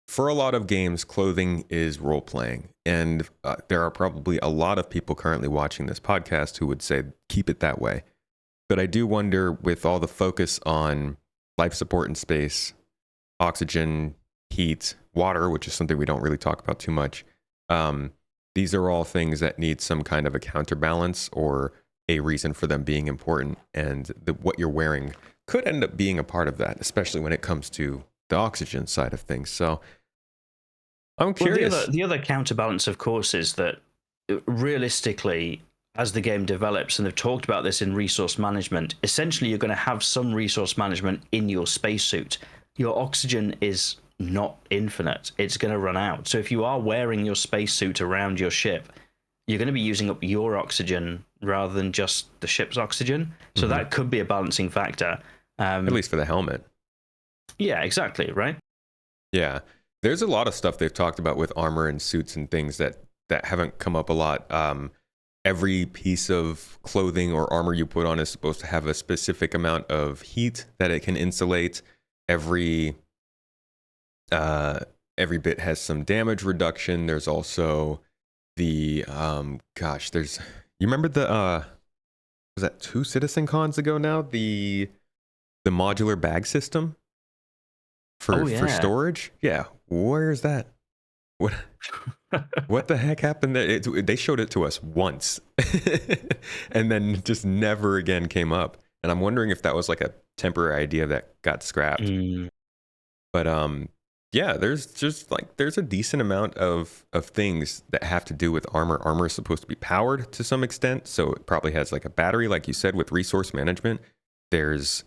for a lot of games, clothing is role playing, and there are probably a lot of people currently watching this podcast who would say keep it that way. But I do wonder, with all the focus on life support in space, oxygen, heat, water, which is something we don't really talk about too much. These are all things that need some kind of a counterbalance or a reason for them being important, and what you're wearing could end up being a part of that, especially when it comes to the oxygen side of things. So I'm curious. Well, the other counterbalance, of course, is that realistically, as the game develops, and they've talked about this in resource management, essentially you're going to have some resource management in your spacesuit. Your oxygen is not infinite. It's going to run out. So if you are wearing your spacesuit around your ship, you're going to be using up your oxygen rather than just the ship's oxygen. So that could be a balancing factor. At least for the helmet. Yeah, exactly, right? Yeah. There's a lot of stuff they've talked about with armor and suits and things that haven't come up a lot. Every piece of clothing or armor you put on is supposed to have a specific amount of heat that it can insulate. Every bit has some damage reduction. There's also the you remember the was that 2 Citizen Cons ago now? The modular bag system for storage? Yeah. Where is that? What the heck happened there? They showed it to us once and then just never again came up. And I'm wondering if that was like a temporary idea that got scrapped. But yeah, there's a decent amount of things that have to do with armor. Armor is supposed to be powered to some extent, so it probably has like a battery, like you said, with resource management. There's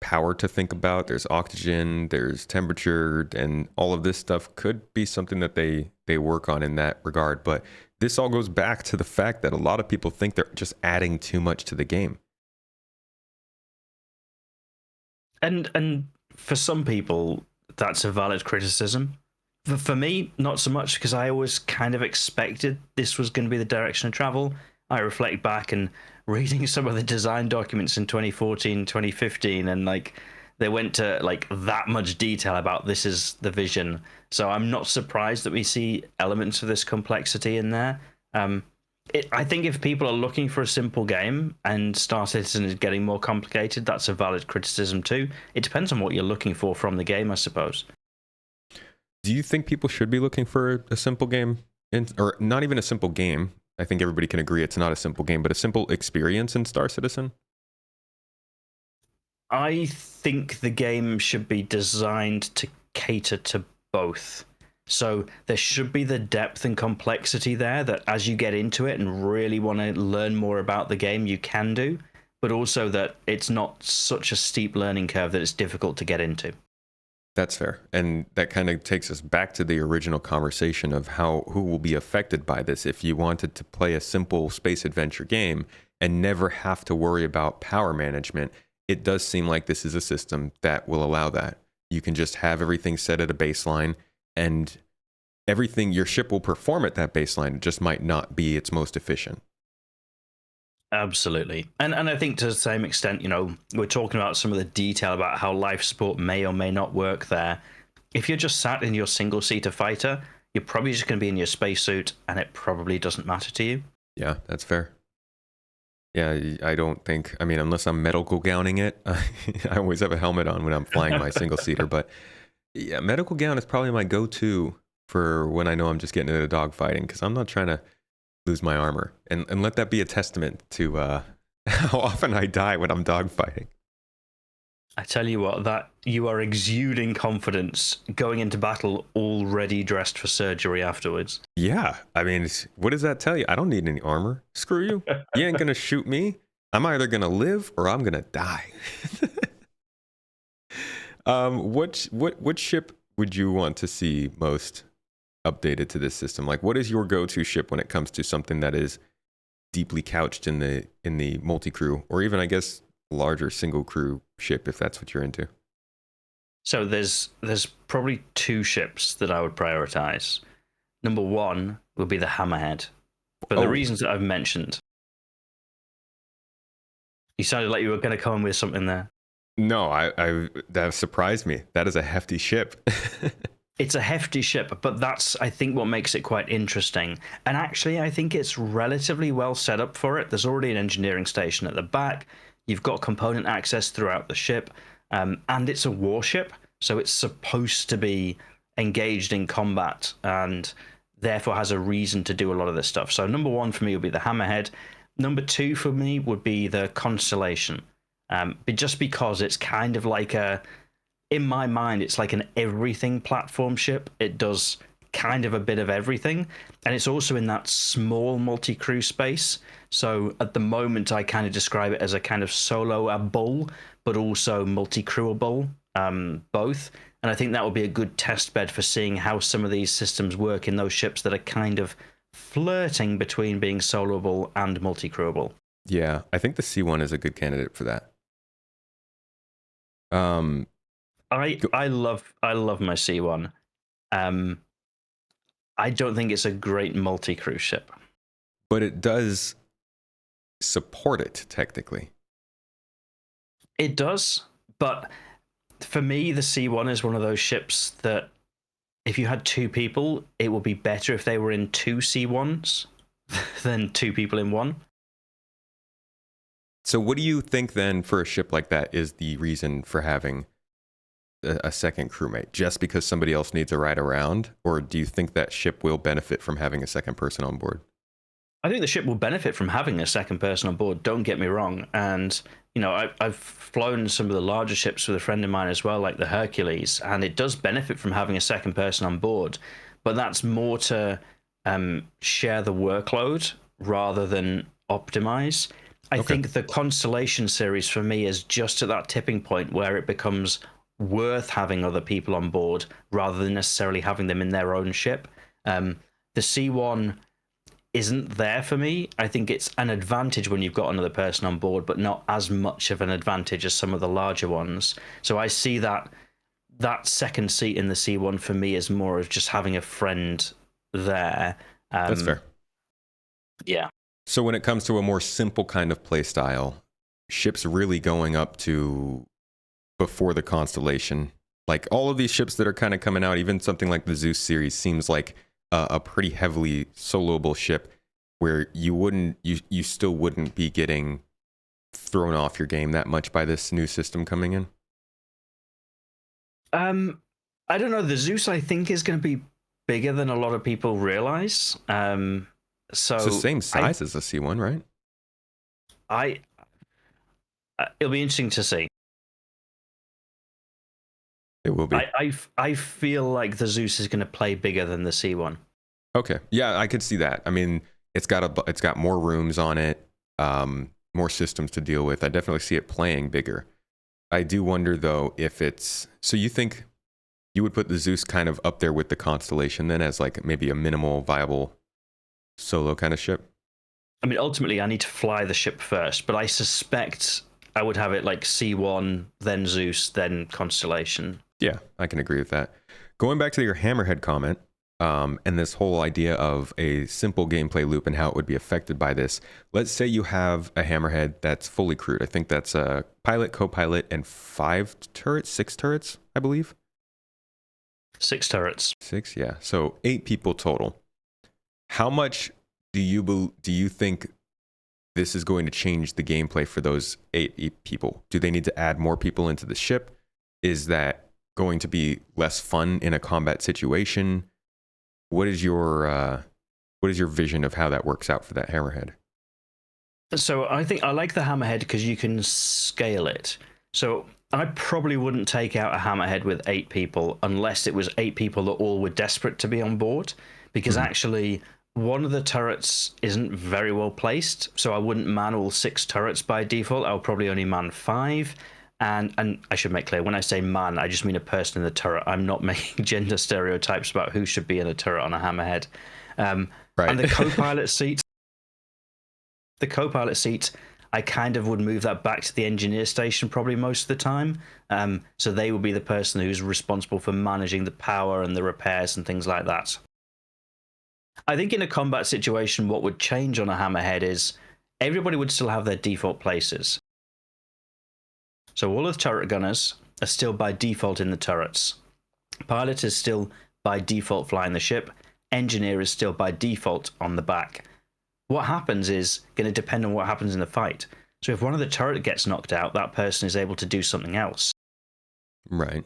power to think about. There's oxygen, there's temperature, and all of this stuff could be something that they work on in that regard. But this all goes back to the fact that a lot of people think they're just adding too much to the game. And for some people, that's a valid criticism. For me, not so much, because I always kind of expected this was going to be the direction of travel. I reflect back and reading some of the design documents in 2014, 2015, and like they went to like that much detail about this is the vision. So I'm not surprised that we see elements of this complexity in there. I think if people are looking for a simple game and Star Citizen is getting more complicated, that's a valid criticism too. It depends on what you're looking for from the game, I suppose. Do you think people should be looking for a simple game, or not even a simple game? I think everybody can agree it's not a simple game, but a simple experience in Star Citizen? I think the game should be designed to cater to both. So there should be the depth and complexity there that as you get into it and really want to learn more about the game, you can do, but also that it's not such a steep learning curve that it's difficult to get into. That's fair. And that kind of takes us back to the original conversation of who will be affected by this. If you wanted to play a simple space adventure game and never have to worry about power management, it does seem like this is a system that will allow that. You can just have everything set at a baseline, and everything, your ship will perform at that baseline. It just might not be its most efficient. Absolutely. And I think to the same extent, you know, we're talking about some of the detail about how life support may or may not work there. If you're just sat in your single-seater fighter, you're probably just going to be in your spacesuit, and it probably doesn't matter to you. Yeah, that's fair. Yeah, I don't think, I mean, unless I'm medical gowning it, I always have a helmet on when I'm flying my single-seater. But yeah, medical gown is probably my go-to for when I know I'm just getting into dogfighting, because I'm not trying to lose my armor. And let that be a testament to how often I die when I'm dogfighting. I tell you what, that you are exuding confidence going into battle already dressed for surgery afterwards. Yeah, I mean, what does that tell you? I don't need any armor. Screw you. You ain't gonna shoot me. I'm either gonna live or I'm gonna die. What ship would you want to see most updated to this system? Like, what is your go-to ship when it comes to something that is deeply couched in the multi-crew, or even, I guess, larger single crew ship, if that's what you're into? So there's probably two ships that I would prioritize. Number one would be the Hammerhead, for the reasons that I've mentioned. You sounded like you were going to come in with something there. No, I that surprised me. That is a hefty ship. It's a hefty ship, but that's, I think, what makes it quite interesting. And actually, I think it's relatively well set up for it. There's already an engineering station at the back. You've got component access throughout the ship. And it's a warship, so it's supposed to be engaged in combat and therefore has a reason to do a lot of this stuff. So number one for me would be the Hammerhead. Number two for me would be the Constellation. But just because it's kind of like in my mind, it's like an everything platform ship. It does kind of a bit of everything. And it's also in that small multi-crew space. So at the moment, I kind of describe it as a kind of solo-able, but also multi-crewable, both. And I think that would be a good test bed for seeing how some of these systems work in those ships that are kind of flirting between being soloable and multi-crewable. Yeah, I think the C1 is a good candidate for that. I love my C1. I don't think it's a great multi-crew ship, but it does support it technically. It does, but for me, the C1 is one of those ships that if you had two people, it would be better if they were in two C1s than two people in one. So what do you think then for a ship like that is the reason for having a second crewmate? Just because somebody else needs a ride around? Or do you think that ship will benefit from having a second person on board? I think the ship will benefit from having a second person on board, don't get me wrong. And, you know, I've flown some of the larger ships with a friend of mine as well, like the Hercules, and it does benefit from having a second person on board. But that's more to share the workload rather than optimize. I Okay. think the Constellation series for me is just at that tipping point where it becomes worth having other people on board rather than necessarily having them in their own ship. The C1 isn't there for me. I think it's an advantage when you've got another person on board, but not as much of an advantage as some of the larger ones. So I see that second seat in the C1 for me is more of just having a friend there. That's fair. Yeah. So when it comes to a more simple kind of play style, ships really going up to before the Constellation, like all of these ships that are kind of coming out, even something like the Zeus series seems like a pretty heavily soloable ship where you still wouldn't be getting thrown off your game that much by this new system coming in. I don't know. The Zeus, I think, is going to be bigger than a lot of people realize. So It's the same size as the C1, right? It'll be interesting to see. It will be. I feel like the Zeus is going to play bigger than the C1. Okay. Yeah, I could see that. I mean, it's got more rooms on it, more systems to deal with. I definitely see it playing bigger. I do wonder though if it's so you think you would put the Zeus kind of up there with the Constellation then as like maybe a minimal viable solo kind of ship? I mean, ultimately, I need to fly the ship first, but I suspect I would have it like C1, then Zeus, then Constellation. Yeah, I can agree with that. Going back to your Hammerhead comment, and this whole idea of a simple gameplay loop and how it would be affected by this. Let's say you have a Hammerhead that's fully crewed. I think that's a pilot, co-pilot, and 6 turrets, I believe. 6 turrets. 6, yeah. So 8 people total. How much do you think this is going to change the gameplay for those 8 people? Do they need to add more people into the ship? Is that going to be less fun in a combat situation? What is your vision of how that works out for that Hammerhead? So I think I like the Hammerhead because you can scale it. So I probably wouldn't take out a Hammerhead with 8 people unless it was 8 people that all were desperate to be on board, because actually one of the turrets isn't very well placed. So I wouldn't man all 6 turrets by default. I'll probably only man 5. And I should make clear, when I say man, I just mean a person in the turret. I'm not making gender stereotypes about who should be in a turret on a Hammerhead. Right. And the co-pilot seat, I kind of would move that back to the engineer station probably most of the time. So they would be the person who's responsible for managing the power and the repairs and things like that. I think in a combat situation, what would change on a Hammerhead is everybody would still have their default places. So all of the turret gunners are still by default in the turrets. Pilot is still by default flying the ship. Engineer is still by default on the back. What happens is going to depend on what happens in the fight. So if one of the turret gets knocked out, that person is able to do something else. Right.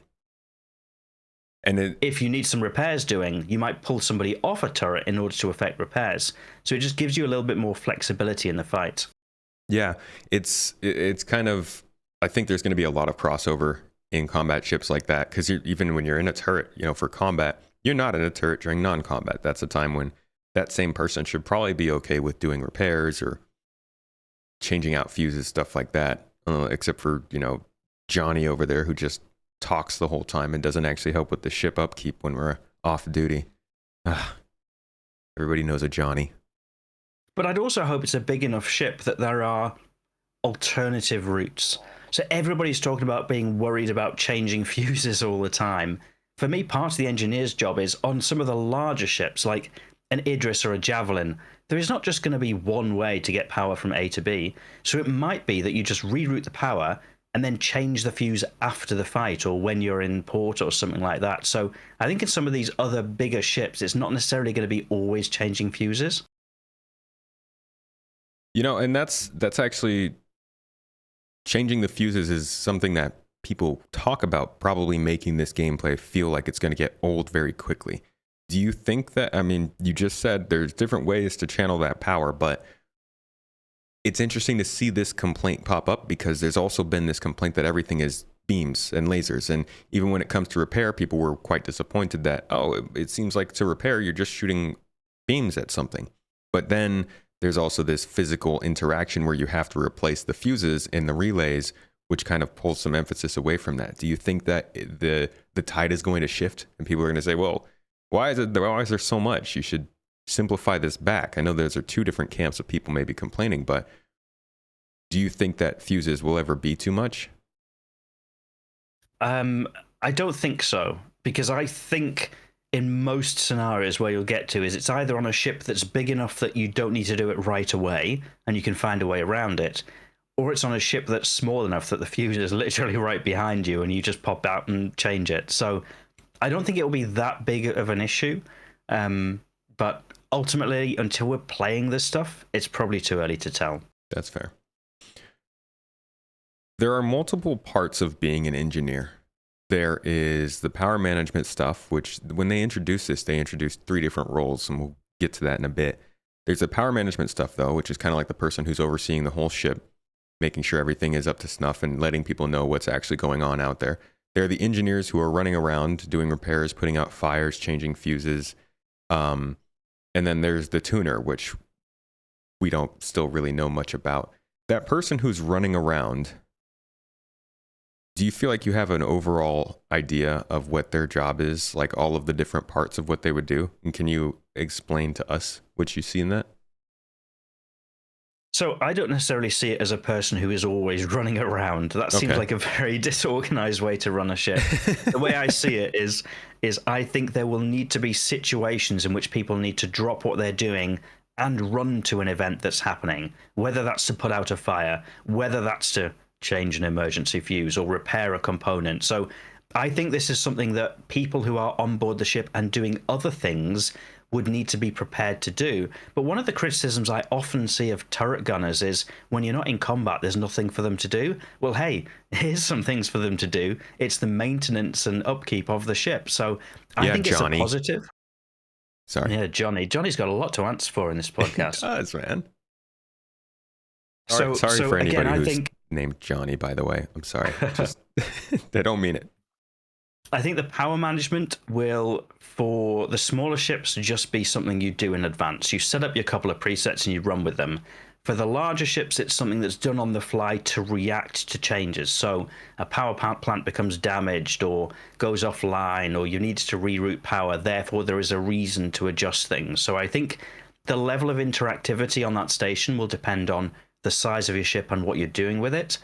And if you need some repairs doing, you might pull somebody off a turret in order to effect repairs. So it just gives you a little bit more flexibility in the fight. Yeah, it's kind of, I think there's going to be a lot of crossover in combat ships like that, because even when you're in a turret, for combat, you're not in a turret during non-combat. That's a time when that same person should probably be okay with doing repairs or changing out fuses, stuff like that. Except for, Johnny over there who just talks the whole time and doesn't actually help with the ship upkeep when we're off duty. Everybody knows a Johnny. But I'd also hope it's a big enough ship that there are alternative routes. So everybody's talking about being worried about changing fuses all the time. For me, part of the engineer's job is on some of the larger ships, like an Idris or a Javelin, there is not just going to be one way to get power from A to B. So it might be that you just reroute the power and then change the fuse after the fight or when you're in port or something like that. So I think in some of these other bigger ships, it's not necessarily going to be always changing fuses. And that's actually, changing the fuses is something that people talk about, probably making this gameplay feel like it's going to get old very quickly. Do you think that, you just said there's different ways to channel that power, but it's interesting to see this complaint pop up because there's also been this complaint that everything is beams and lasers. And even when it comes to repair, people were quite disappointed that, it seems like to repair, you're just shooting beams at something. But then there's also this physical interaction where you have to replace the fuses in the relays, which kind of pulls some emphasis away from that. Do you think that the tide is going to shift and people are going to say, well, why is there so much? You should simplify this back. I know those are two different camps of people maybe complaining, but do you think that fuses will ever be too much? I don't think so, because I think in most scenarios where you'll get to is it's either on a ship that's big enough that you don't need to do it right away and you can find a way around it, or it's on a ship that's small enough that the fuse is literally right behind you and you just pop out and change it. So I don't think it will be that big of an issue. But ultimately, until we're playing this stuff, it's probably too early to tell. That's fair. There are multiple parts of being an engineer. There is the power management stuff, which when they introduced this, they introduced 3 different roles, and we'll get to that in a bit. There's the power management stuff, though, which is kind of like the person who's overseeing the whole ship, making sure everything is up to snuff and letting people know what's actually going on out there. There are the engineers who are running around doing repairs, putting out fires, changing fuses. And then there's the tuner, which we don't still really know much about. That person who's running around, do you feel like you have an overall idea of what their job is, like all of the different parts of what they would do? And can you explain to us what you see in that? So I don't necessarily see it as a person who is always running around. That seems like a very disorganized way to run a ship. The way I see it is I think there will need to be situations in which people need to drop what they're doing and run to an event that's happening, whether that's to put out a fire, whether that's to change an emergency fuse or repair a component. So I think this is something that people who are on board the ship and doing other things would need to be prepared to do. But one of the criticisms I often see of turret gunners is when you're not in combat, there's nothing for them to do. Well, hey, here's some things for them to do. It's the maintenance and upkeep of the ship. So I think Johnny. It's a positive. Sorry. Yeah, Johnny. Johnny's got a lot to answer for in this podcast. He does, man. So sorry for anybody again, who's named Johnny, by the way. I'm sorry. Just they don't mean it. I think the power management will, for the smaller ships, just be something you do in advance. You set up your couple of presets and you run with them. For the larger ships, it's something that's done on the fly to react to changes. So a power plant becomes damaged or goes offline, or you need to reroute power. Therefore, there is a reason to adjust things. So I think the level of interactivity on that station will depend on the size of your ship and what you're doing with it.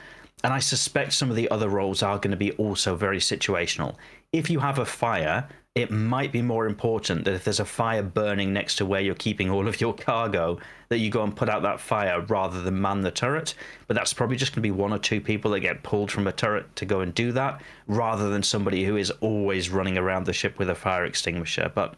And I suspect some of the other roles are going to be also very situational. If you have a fire, it might be more important that if there's a fire burning next to where you're keeping all of your cargo, that you go and put out that fire rather than man the turret. But that's probably just going to be 1 or 2 people that get pulled from a turret to go and do that, rather than somebody who is always running around the ship with a fire extinguisher. But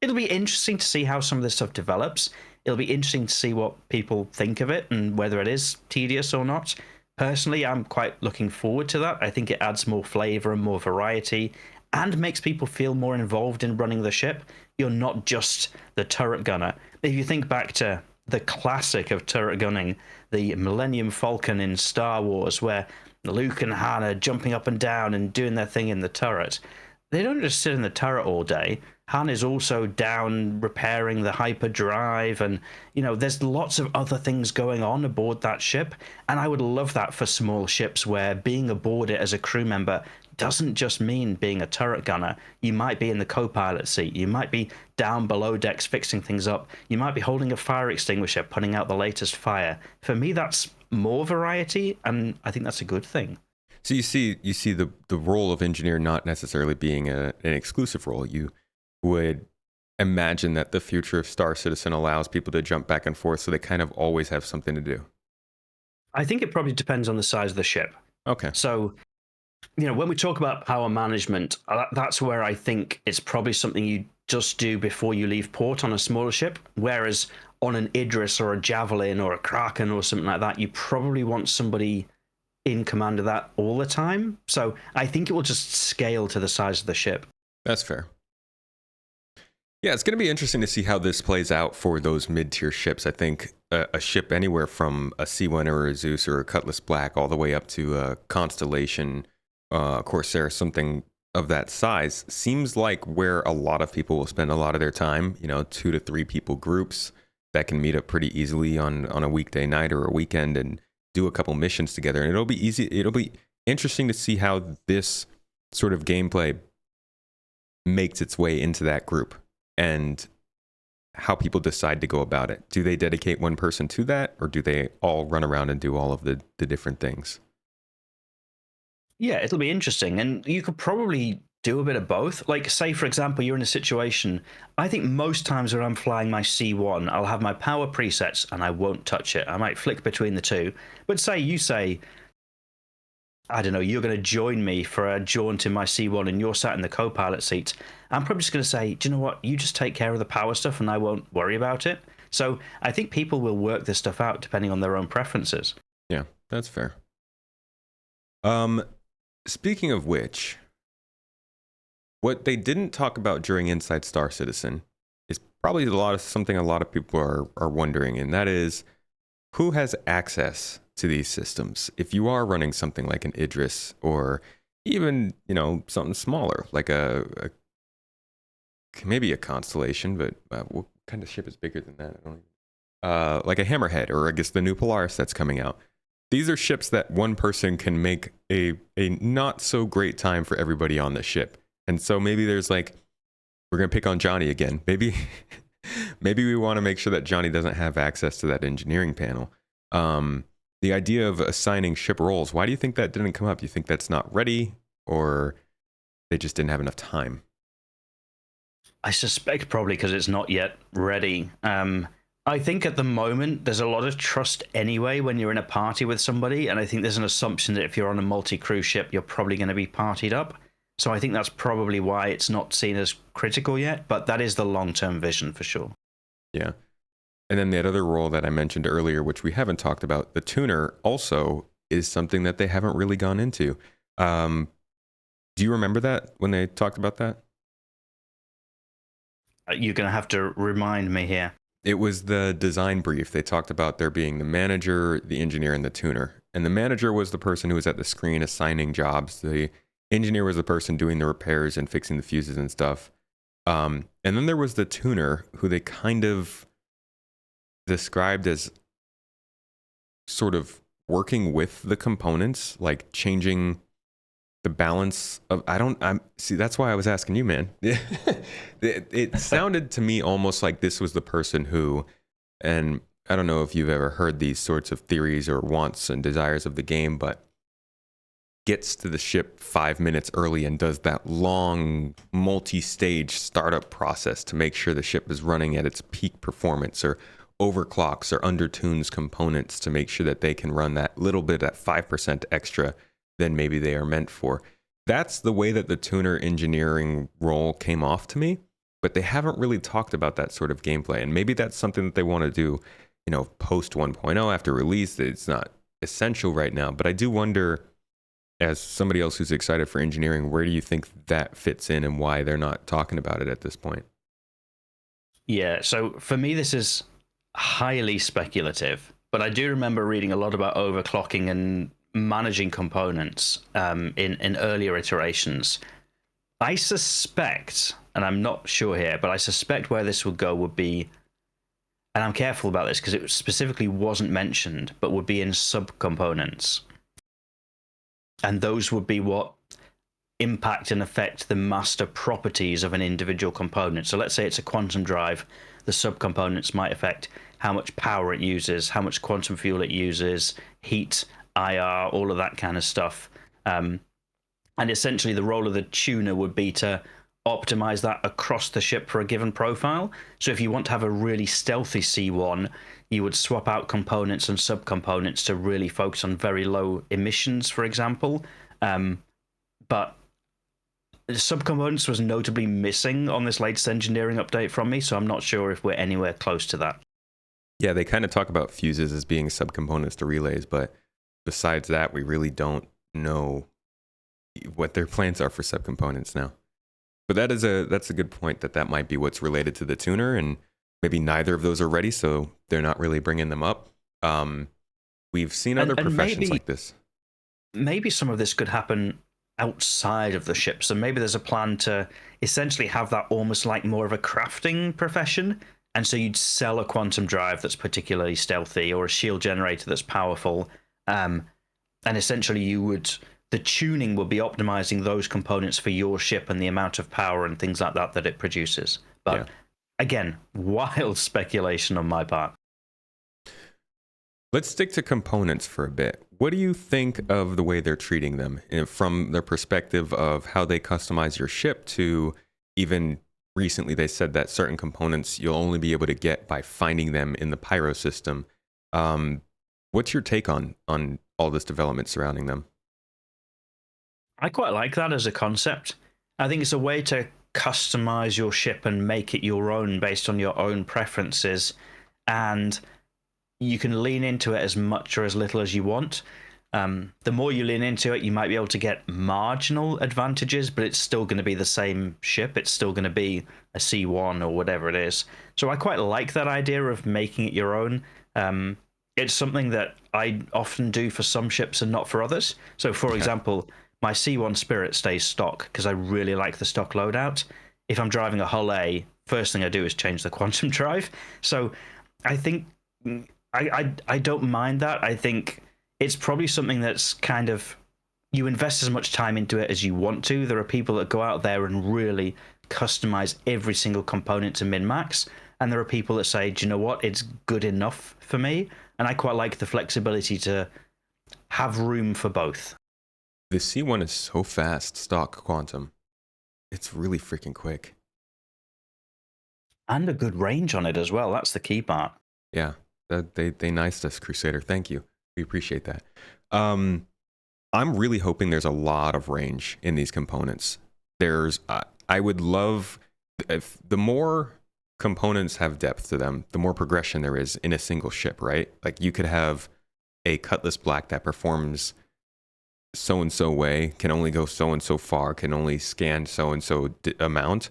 it'll be interesting to see how some of this stuff develops. It'll be interesting to see what people think of it and whether it is tedious or not. Personally, I'm quite looking forward to that. I think it adds more flavor and more variety and makes people feel more involved in running the ship. You're not just the turret gunner. If you think back to the classic of turret gunning, the Millennium Falcon in Star Wars, where Luke and Han are jumping up and down and doing their thing in the turret, they don't just sit in the turret all day. Han is also down repairing the hyperdrive, and there's lots of other things going on aboard that ship. And I would love that for small ships, where being aboard it as a crew member doesn't just mean being a turret gunner. You might be in the co-pilot seat, you might be down below decks fixing things up, you might be holding a fire extinguisher putting out the latest fire. For me, that's more variety, and I think that's a good thing. So you see the role of engineer not necessarily being an exclusive role. You would imagine that the future of Star Citizen allows people to jump back and forth, so they kind of always have something to do. I think it probably depends on the size of the ship. Okay. So, when we talk about power management, that's where I think it's probably something you just do before you leave port on a smaller ship, whereas on an Idris or a Javelin or a Kraken or something like that, you probably want somebody in command of that all the time. So I think it will just scale to the size of the ship. That's fair. Yeah, it's going to be interesting to see how this plays out for those mid-tier ships. I think a ship anywhere from a C1 or a Zeus or a Cutlass Black all the way up to a Constellation, Corsair, something of that size, seems like where a lot of people will spend a lot of their time, 2 to 3 people groups, that can meet up pretty easily on a weekday night or a weekend and do a couple missions together. And it'll be easy. It'll be interesting to see how this sort of gameplay makes its way into that group and how people decide to go about it. Do they dedicate one person to that, or do they all run around and do all of the different things? Yeah, it'll be interesting. And you could probably do a bit of both. Like, say, for example, you're in a situation, I think most times when I'm flying my C1, I'll have my power presets and I won't touch it. I might flick between the two. But say you say, I don't know, you're going to join me for a jaunt in my C1 and you're sat in the co-pilot seat. I'm probably just going to say, do you know what? You just take care of the power stuff and I won't worry about it. So I think people will work this stuff out depending on their own preferences. Yeah, that's fair. Speaking of which, what they didn't talk about during Inside Star Citizen is probably something a lot of people are wondering, and that is who has access to these systems. If you are running something like an Idris or even, something smaller, like maybe a Constellation, but what kind of ship is bigger than that? I don't like a Hammerhead, or I guess the new Polaris that's coming out. These are ships that one person can make a not so great time for everybody on the ship. And so maybe there's we're going to pick on Johnny again. Maybe we want to make sure that Johnny doesn't have access to that engineering panel. The idea of assigning ship roles, why do you think that didn't come up? Do you think that's not ready, or they just didn't have enough time? I suspect probably because it's not yet ready. I think at the moment there's a lot of trust anyway when you're in a party with somebody, and I think there's an assumption that if you're on a multi-crew ship, you're probably going to be partied up. So I think that's probably why it's not seen as critical yet, but that is the long-term vision for sure. Yeah. And then that other role that I mentioned earlier, which we haven't talked about, the tuner, also is something that they haven't really gone into. Do you remember that when they talked about that? You're going to have to remind me here. It was the design brief. They talked about there being the manager, the engineer, and the tuner. And the manager was the person who was at the screen assigning jobs. The engineer was the person doing the repairs and fixing the fuses and stuff. And then there was the tuner, who they kind of described as sort of working with the components, like changing the balance of, see, that's why I was asking you, man. It sounded to me almost like this was the person who, and I don't know if you've ever heard these sorts of theories or wants and desires of the game, but gets to the ship 5 minutes early and does that long multi-stage startup process to make sure the ship is running at its peak performance, or overclocks or undertunes components to make sure that they can run that little bit, at 5% extra than maybe they are meant for. That's the way that the tuner engineering role came off to me, but they haven't really talked about that sort of gameplay. And maybe that's something that they want to do, post 1.0 after release. It's not essential right now, but I do wonder, as somebody else who's excited for engineering, where do you think that fits in and why they're not talking about it at this point? Yeah, so for me, this is highly speculative, but I do remember reading a lot about overclocking and managing components in earlier iterations. I suspect, and I'm not sure here, but I suspect where this would go would be, and I'm careful about this because it specifically wasn't mentioned, but would be in subcomponents. And those would be what impact and affect the master properties of an individual component. So let's say it's a quantum drive. The subcomponents might affect how much power it uses, how much quantum fuel it uses, heat, IR, all of that kind of stuff. And essentially the role of the tuner would be to optimize that across the ship for a given profile. So if you want to have a really stealthy C1, you would swap out components and subcomponents to really focus on very low emissions, for example. But subcomponents was notably missing on this latest engineering update from me, so I'm not sure if we're anywhere close to that. Yeah, they kind of talk about fuses as being subcomponents to relays, but besides that, we really don't know what their plans are for subcomponents now. But that's a good point, that might be what's related to the tuner, and maybe neither of those are ready, so they're not really bringing them up. We've seen other professions like this. Maybe some of this could happen outside of the ship. So maybe there's a plan to essentially have that almost like more of a crafting profession. And so you'd sell a quantum drive that's particularly stealthy or a shield generator that's powerful. And essentially the tuning would be optimizing those components for your ship and the amount of power and things like that it produces. But again, wild speculation on my part. Let's stick to components for a bit. What do you think of the way they're treating them from their perspective of how they customize your ship to even recently they said that certain components you'll only be able to get by finding them in the pyro system. What's your take on all this development surrounding them? I quite like that as a concept. I think it's a way to customize your ship and make it your own based on your own preferences. And you can lean into it as much or as little as you want. The more you lean into it, you might be able to get marginal advantages, but it's still going to be the same ship. It's still going to be a C1 or whatever it is. So I quite like that idea of making it your own. It's something that I often do for some ships and not for others. So, for example, my C1 Spirit stays stock because I really like the stock loadout. If I'm driving a Hull A, first thing I do is change the quantum drive. So I think I don't mind that. I think it's probably something that's kind of, you invest as much time into it as you want to. There are people that go out there and really customize every single component to min-max. And there are people that say, do you know what? It's good enough for me. And I quite like the flexibility to have room for both. The C1 is so fast, stock quantum. It's really freaking quick. And a good range on it as well. That's the key part. Yeah, they niced us, Crusader. Thank you. We appreciate that. I'm really hoping there's a lot of range in these components. I would love, if the more components have depth to them, the more progression there is in a single ship, right? Like you could have a Cutlass Black that performs so-and-so way, can only go so-and-so far, can only scan so-and-so amount.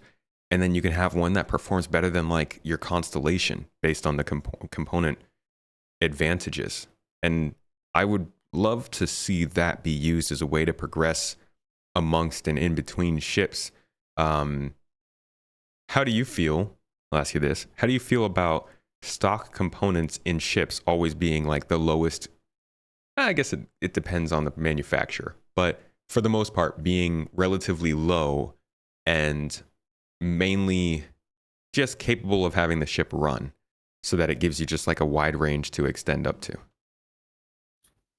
And then you can have one that performs better than like your Constellation based on the component advantages. And I would love to see that be used as a way to progress amongst and in between ships. How do you feel? I'll ask you this. How do you feel about stock components in ships always being like the lowest? I guess it depends on the manufacturer, but for the most part being relatively low and mainly just capable of having the ship run so that it gives you just like a wide range to extend up to.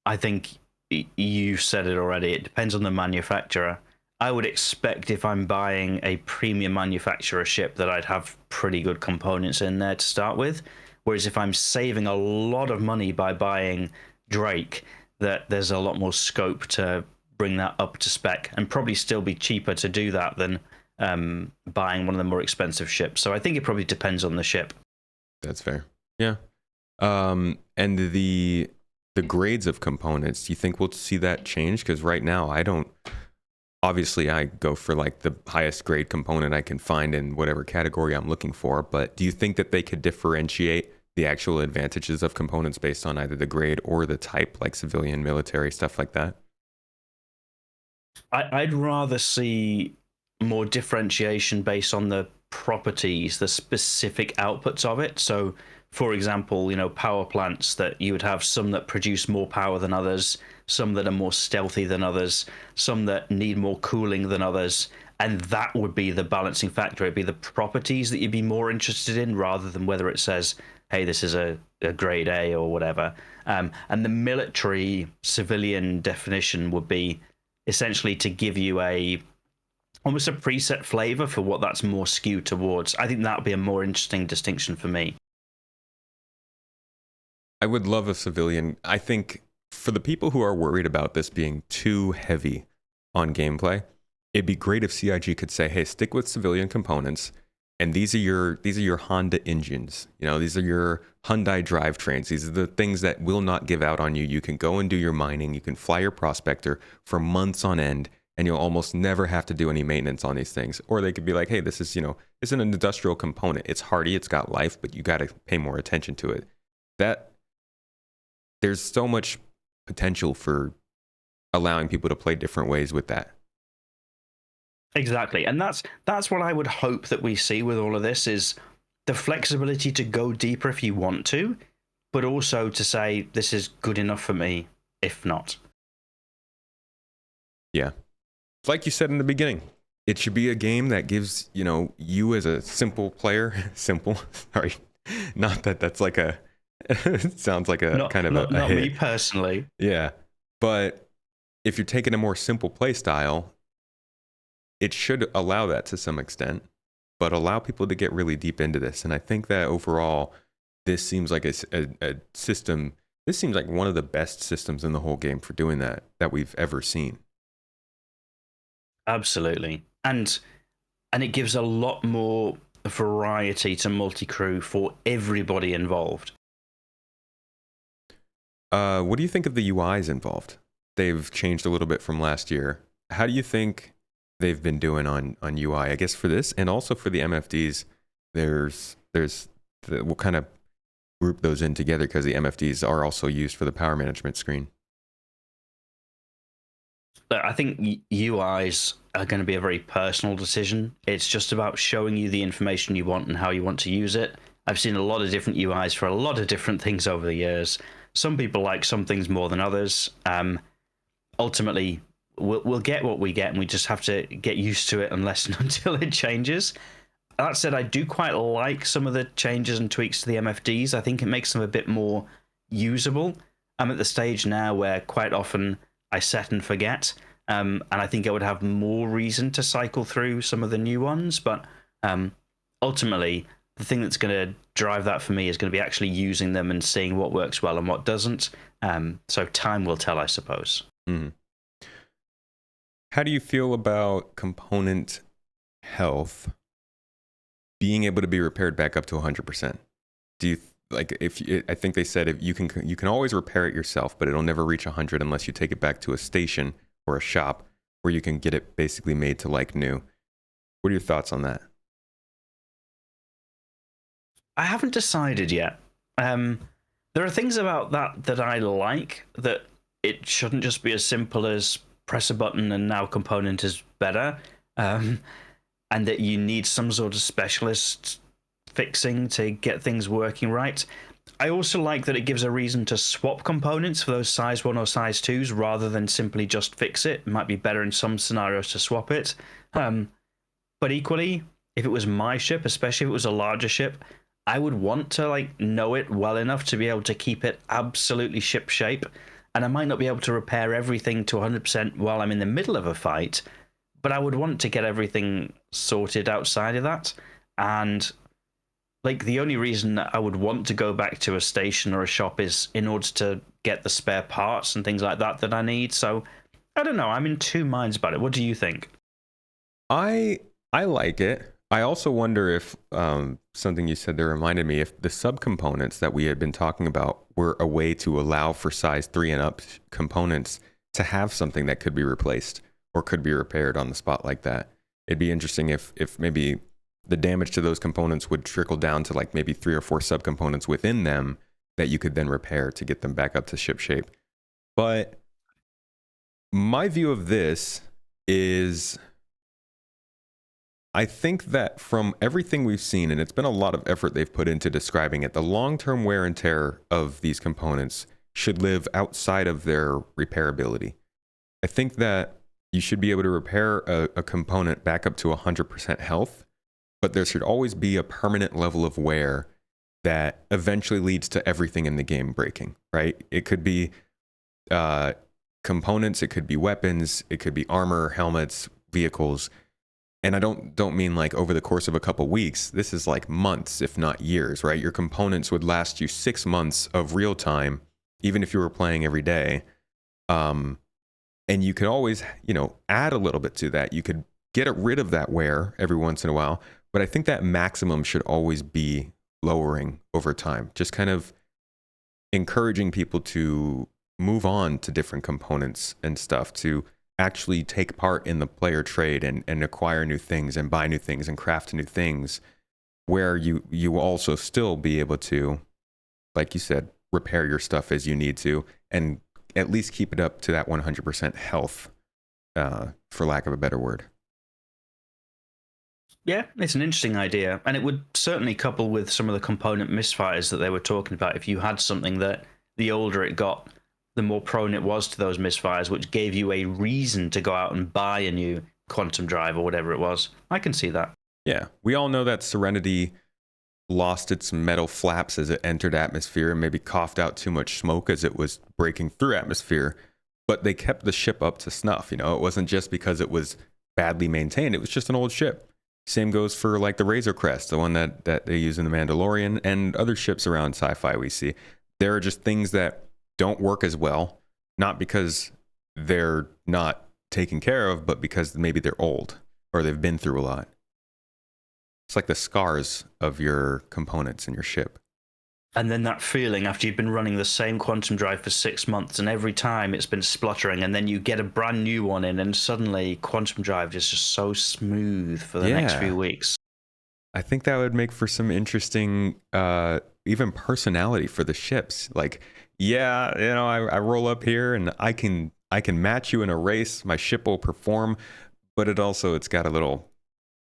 I think you said it already. It depends on the manufacturer. I would expect if I'm buying a premium manufacturer ship that I'd have pretty good components in there to start with. Whereas if I'm saving a lot of money by buying Drake, that there's a lot more scope to bring that up to spec and probably still be cheaper to do that than buying one of the more expensive ships. So I think it probably depends on the ship. That's fair. Yeah. And the grades of components, do you think we'll see that change? Because right now obviously I go for like the highest grade component I can find in whatever category I'm looking for, but do you think that they could differentiate the actual advantages of components based on either the grade or the type, like civilian, military, stuff like that? I'd rather see more differentiation based on the properties, the specific outputs of it. So, for example, power plants, that you would have some that produce more power than others, some that are more stealthy than others, some that need more cooling than others. And that would be the balancing factor. It'd be the properties that you'd be more interested in rather than whether it says, hey, this is a grade A or whatever. And the military civilian definition would be essentially to give you almost a preset flavor for what that's more skewed towards. I think that would be a more interesting distinction for me. I would love a civilian. I think for the people who are worried about this being too heavy on gameplay, it'd be great if CIG could say, hey, stick with civilian components, and these are your Honda engines. These are your Hyundai drivetrains. These are the things that will not give out on you. You can go and do your mining. You can fly your prospector for months on end, and you'll almost never have to do any maintenance on these things. Or they could be like, hey, this is, it's an industrial component. It's hardy, it's got life, but you got to pay more attention to it. There's so much potential for allowing people to play different ways with that. Exactly. And that's what I would hope that we see with all of this is the flexibility to go deeper if you want to, but also to say this is good enough for me if not. Yeah. Like you said in the beginning, it should be a game that gives, you as a simple player, simple, sorry, not that that's like a, it sounds like a kind of a not hit. me personally. Yeah. But if you're taking a more simple play style, it should allow that to some extent, but allow people to get really deep into this. And I think that overall, this seems like a system, this seems like one of the best systems in the whole game for doing that we've ever seen. Absolutely. And it gives a lot more variety to multi-crew for everybody involved. What do you think of the UIs involved? They've changed a little bit from last year. How do you think they've been doing on UI? I guess for this and also for the MFDs, we'll kind of group those in together because the MFDs are also used for the power management screen. I think UIs are going to be a very personal decision. It's just about showing you the information you want and how you want to use it. I've seen a lot of different UIs for a lot of different things over the years. Some people like some things more than others. Ultimately, we'll get what we get, and we just have to get used to it unless and until it changes. That said, I do quite like some of the changes and tweaks to the MFDs. I think it makes them a bit more usable. I'm at the stage now where quite often I set and forget, and I think I would have more reason to cycle through some of the new ones. But ultimately, the thing that's going to drive that for me is going to be actually using them and seeing what works well and what doesn't. So time will tell, I suppose. Mm-hmm. How do you feel about component health being able to be repaired back up to 100%? Do you I think they said if you can always repair it yourself, but it'll never reach 100 unless you take it back to a station or a shop where you can get it basically made to like new. What are your thoughts on that? I haven't decided yet. There are things about that I like, that it shouldn't just be as simple as press a button and now component is better, and that you need some sort of specialist fixing to get things working right. I also like that it gives a reason to swap components for those size 1 or size 2s rather than simply just fix it. It might be better in some scenarios to swap it. But equally, if it was my ship, especially if it was a larger ship, I would want to know it well enough to be able to keep it absolutely ship shape. And I might not be able to repair everything to 100% while I'm in the middle of a fight, but I would want to get everything sorted outside of that. And the only reason that I would want to go back to a station or a shop is in order to get the spare parts and things like that I need. So I don't know. I'm in two minds about it. What do you think? I like it. I also wonder if something you said there reminded me, if the subcomponents that we had been talking about were a way to allow for size 3 and up components to have something that could be replaced or could be repaired on the spot like that. It'd be interesting if maybe the damage to those components would trickle down to maybe 3 or 4 subcomponents within them that you could then repair to get them back up to ship shape. But my view of this is, I think that from everything we've seen, and it's been a lot of effort they've put into describing it, the long-term wear and tear of these components should live outside of their repairability. I think that you should be able to repair a component back up to 100% health, but there should always be a permanent level of wear that eventually leads to everything in the game breaking, right? It could be components, it could be weapons, it could be armor, helmets, vehicles. And I don't mean over the course of a couple weeks. This is months, if not years, right? Your components would last you 6 months of real time, even if you were playing every day. And you could always, add a little bit to that. You could get rid of that wear every once in a while. But I think that maximum should always be lowering over time. Just kind of encouraging people to move on to different components and stuff, to actually take part in the player trade and acquire new things and buy new things and craft new things, where you will also still be able to, like you said, repair your stuff as you need to and at least keep it up to that 100% health, for lack of a better word. Yeah, it's an interesting idea, and it would certainly couple with some of the component misfires that they were talking about. If you had something that the older it got, the more prone it was to those misfires, which gave you a reason to go out and buy a new quantum drive or whatever it was. I can see that. Yeah, we all know that Serenity lost its metal flaps as it entered atmosphere and maybe coughed out too much smoke as it was breaking through atmosphere, but they kept the ship up to snuff. You know, it wasn't just because it was badly maintained, it was just an old ship. Same goes for like the Razor Crest, the one that they use in The Mandalorian and other ships around sci-fi we see. There are just things that don't work as well, not because they're not taken care of, but because maybe they're old or they've been through a lot. It's like the scars of your components in your ship. And then that feeling after you've been running the same quantum drive for 6 months and every time it's been spluttering, and then you get a brand new one in and suddenly quantum drive is just so smooth for the next few weeks. I think that would make for some interesting even personality for the ships. Like, yeah, you know, I roll up here and I can match you in a race. My ship will perform, but it's got a little,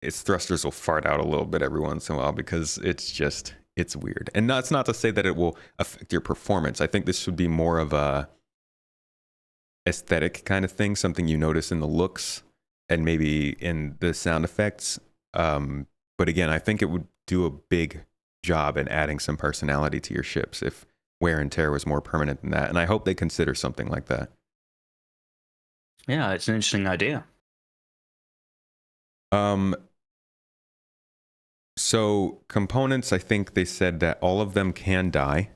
its thrusters will fart out a little bit every once in a while because it's weird. And that's not to say that it will affect your performance. I think this should be more of a aesthetic kind of thing, something you notice in the looks and maybe in the sound effects. But again, I think it would do a big job in adding some personality to your ships if wear and tear was more permanent than that. And I hope they consider something like that. Yeah, it's an interesting idea. So components, I think they said that all of them can die,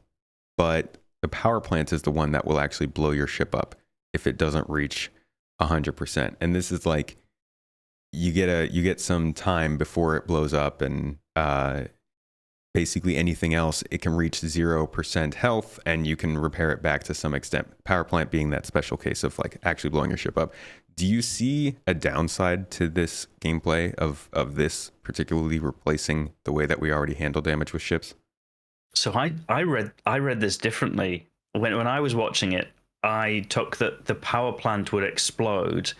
but the power plant is the one that will actually blow your ship up if it doesn't reach 100%. And this is like, you get some time before it blows up, and basically anything else, it can reach 0% health and you can repair it back to some extent. Power plant being that special case of like actually blowing your ship up. Do you see a downside to this gameplay of this particularly replacing the way that we already handle damage with ships? So I read this differently. When I was watching it, I took that the power plant would explode,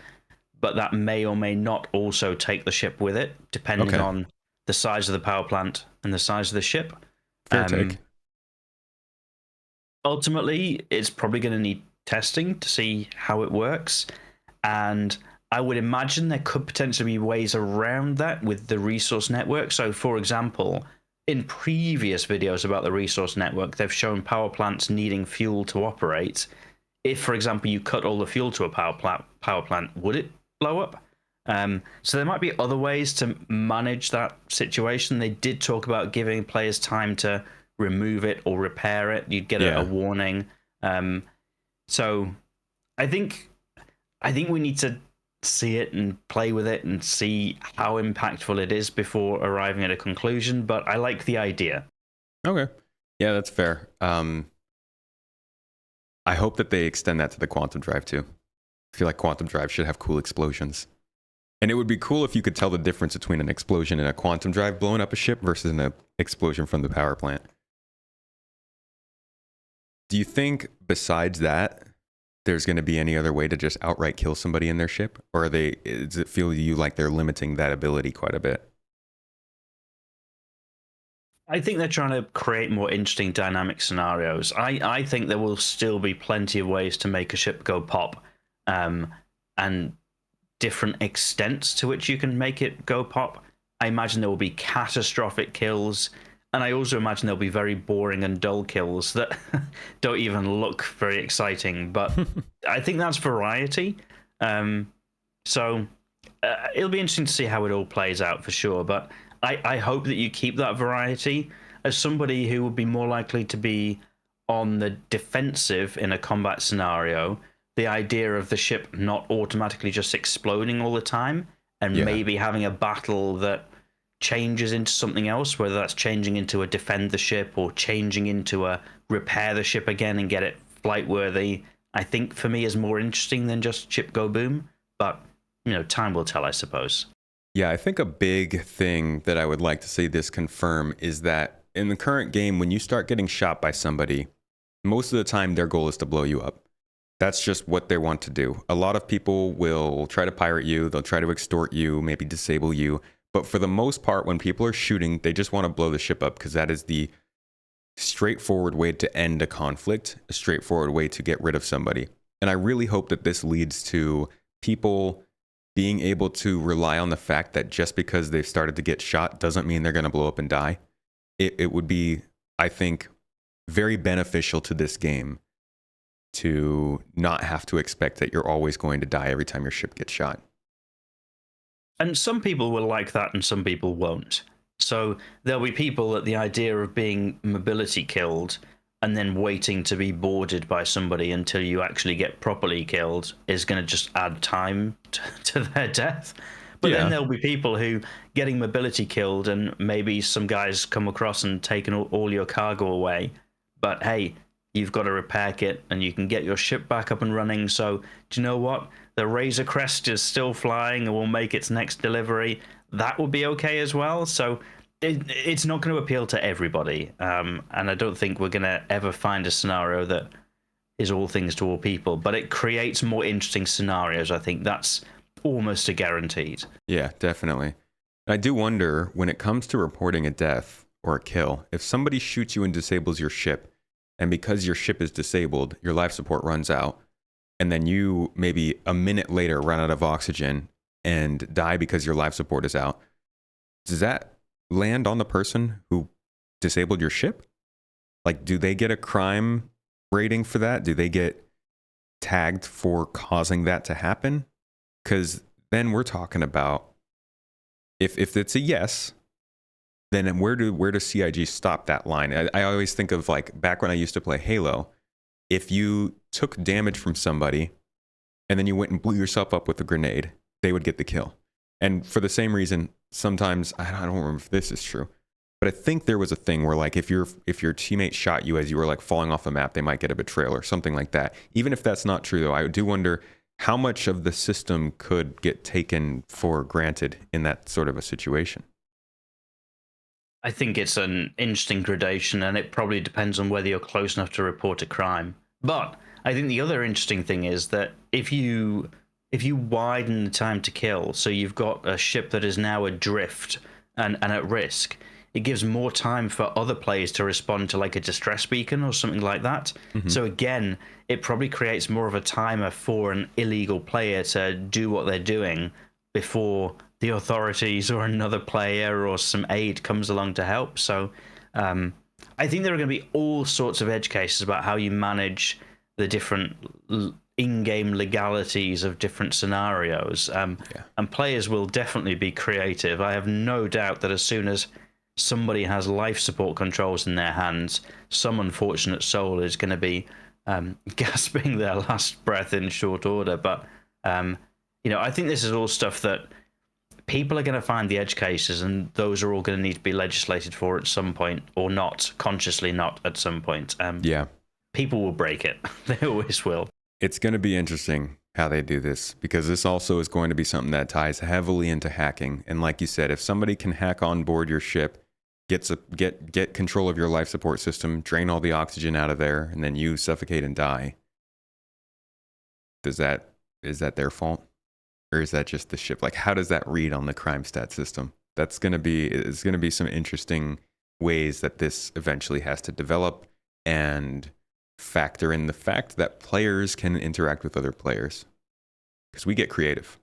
but that may or may not also take the ship with it, depending on the size of the power plant and the size of the ship. Fair take. Ultimately, it's probably going to need testing to see how it works. And I would imagine there could potentially be ways around that with the resource network. So, for example, in previous videos about the resource network, they've shown power plants needing fuel to operate. If, for example, you cut all the fuel to a power plant, would it blow up? So there might be other ways to manage that situation. They did talk about giving players time to remove it or repair it. You'd get a warning. So I think we need to see it and play with it and see how impactful it is before arriving at a conclusion. But I like the idea. Okay. Yeah, that's fair. I hope that they extend that to the quantum drive too. I feel like quantum drive should have cool explosions. And it would be cool if you could tell the difference between an explosion in a quantum drive blowing up a ship versus an explosion from the power plant. Do you think besides that, there's going to be any other way to just outright kill somebody in their ship? Or does it feel to you like they're limiting that ability quite a bit? I think they're trying to create more interesting dynamic scenarios. I think there will still be plenty of ways to make a ship go pop, and different extents to which you can make it go pop. I imagine there will be catastrophic kills, and I also imagine there'll be very boring and dull kills that don't even look very exciting. But I think that's variety. So it'll be interesting to see how it all plays out for sure. But I hope that you keep that variety. As somebody who would be more likely to be on the defensive in a combat scenario, the idea of the ship not automatically just exploding all the time and maybe having a battle that changes into something else, whether that's changing into a defend the ship or changing into a repair the ship again and get it flight worthy, I think for me is more interesting than just ship go boom. But, you know, time will tell, I suppose. Yeah, I think a big thing that I would like to see this confirm is that in the current game, when you start getting shot by somebody, most of the time their goal is to blow you up. That's just what they want to do. A lot of people will try to pirate you. They'll try to extort you, maybe disable you. But for the most part, when people are shooting, they just want to blow the ship up because that is the straightforward way to end a conflict, a straightforward way to get rid of somebody. And I really hope that this leads to people being able to rely on the fact that just because they've started to get shot doesn't mean they're going to blow up and die. It would be, I think, very beneficial to this game to not have to expect that you're always going to die every time your ship gets shot. And some people will like that and some people won't. So there'll be people that the idea of being mobility killed and then waiting to be boarded by somebody until you actually get properly killed is going to just add time to their death. But then there'll be people who getting mobility killed and maybe some guys come across and taken all your cargo away. But hey, you've got a repair kit and you can get your ship back up and running. So do you know what? The Razor Crest is still flying and will make its next delivery. That will be okay as well. So it's not going to appeal to everybody. And I don't think we're going to ever find a scenario that is all things to all people. But it creates more interesting scenarios. I think that's almost a guaranteed. Yeah, definitely. I do wonder, when it comes to reporting a death or a kill, if somebody shoots you and disables your ship, and because your ship is disabled, your life support runs out, and then you maybe a minute later run out of oxygen and die because your life support is out, does that land on the person who disabled your ship? Like, do they get a crime rating for that? Do they get tagged for causing that to happen? Because then we're talking about, if it's a yes, then where does CIG stop that line? I always think of, like, back when I used to play Halo, if you took damage from somebody and then you went and blew yourself up with a grenade, they would get the kill. And for the same reason, sometimes, I don't remember if this is true, but I think there was a thing where, like, if your teammate shot you as you were, like, falling off a map, they might get a betrayal or something like that. Even if that's not true, though, I do wonder how much of the system could get taken for granted in that sort of a situation. I think it's an interesting gradation, and it probably depends on whether you're close enough to report a crime. But I think the other interesting thing is that if you widen the time to kill, so you've got a ship that is now adrift and at risk, it gives more time for other players to respond to, like, a distress beacon or something like that. Mm-hmm. So again, it probably creates more of a timer for an illegal player to do what they're doing before the authorities or another player or some aid comes along to help. So I think there are going to be all sorts of edge cases about how you manage the different in-game legalities of different scenarios. And players will definitely be creative. I have no doubt that as soon as somebody has life support controls in their hands, some unfortunate soul is going to be gasping their last breath in short order. But I think this is all stuff that people are going to find the edge cases, and those are all going to need to be legislated for at some point, or not, consciously not at some point. People will break it. They always will. It's going to be interesting how they do this, because this also is going to be something that ties heavily into hacking. And like you said, if somebody can hack on board your ship, get control of your life support system, drain all the oxygen out of there, and then you suffocate and die, is that their fault? Or is that just the ship? Like, how does that read on the crime stat system? It's going to be some interesting ways that this eventually has to develop and factor in the fact that players can interact with other players, because we get creative.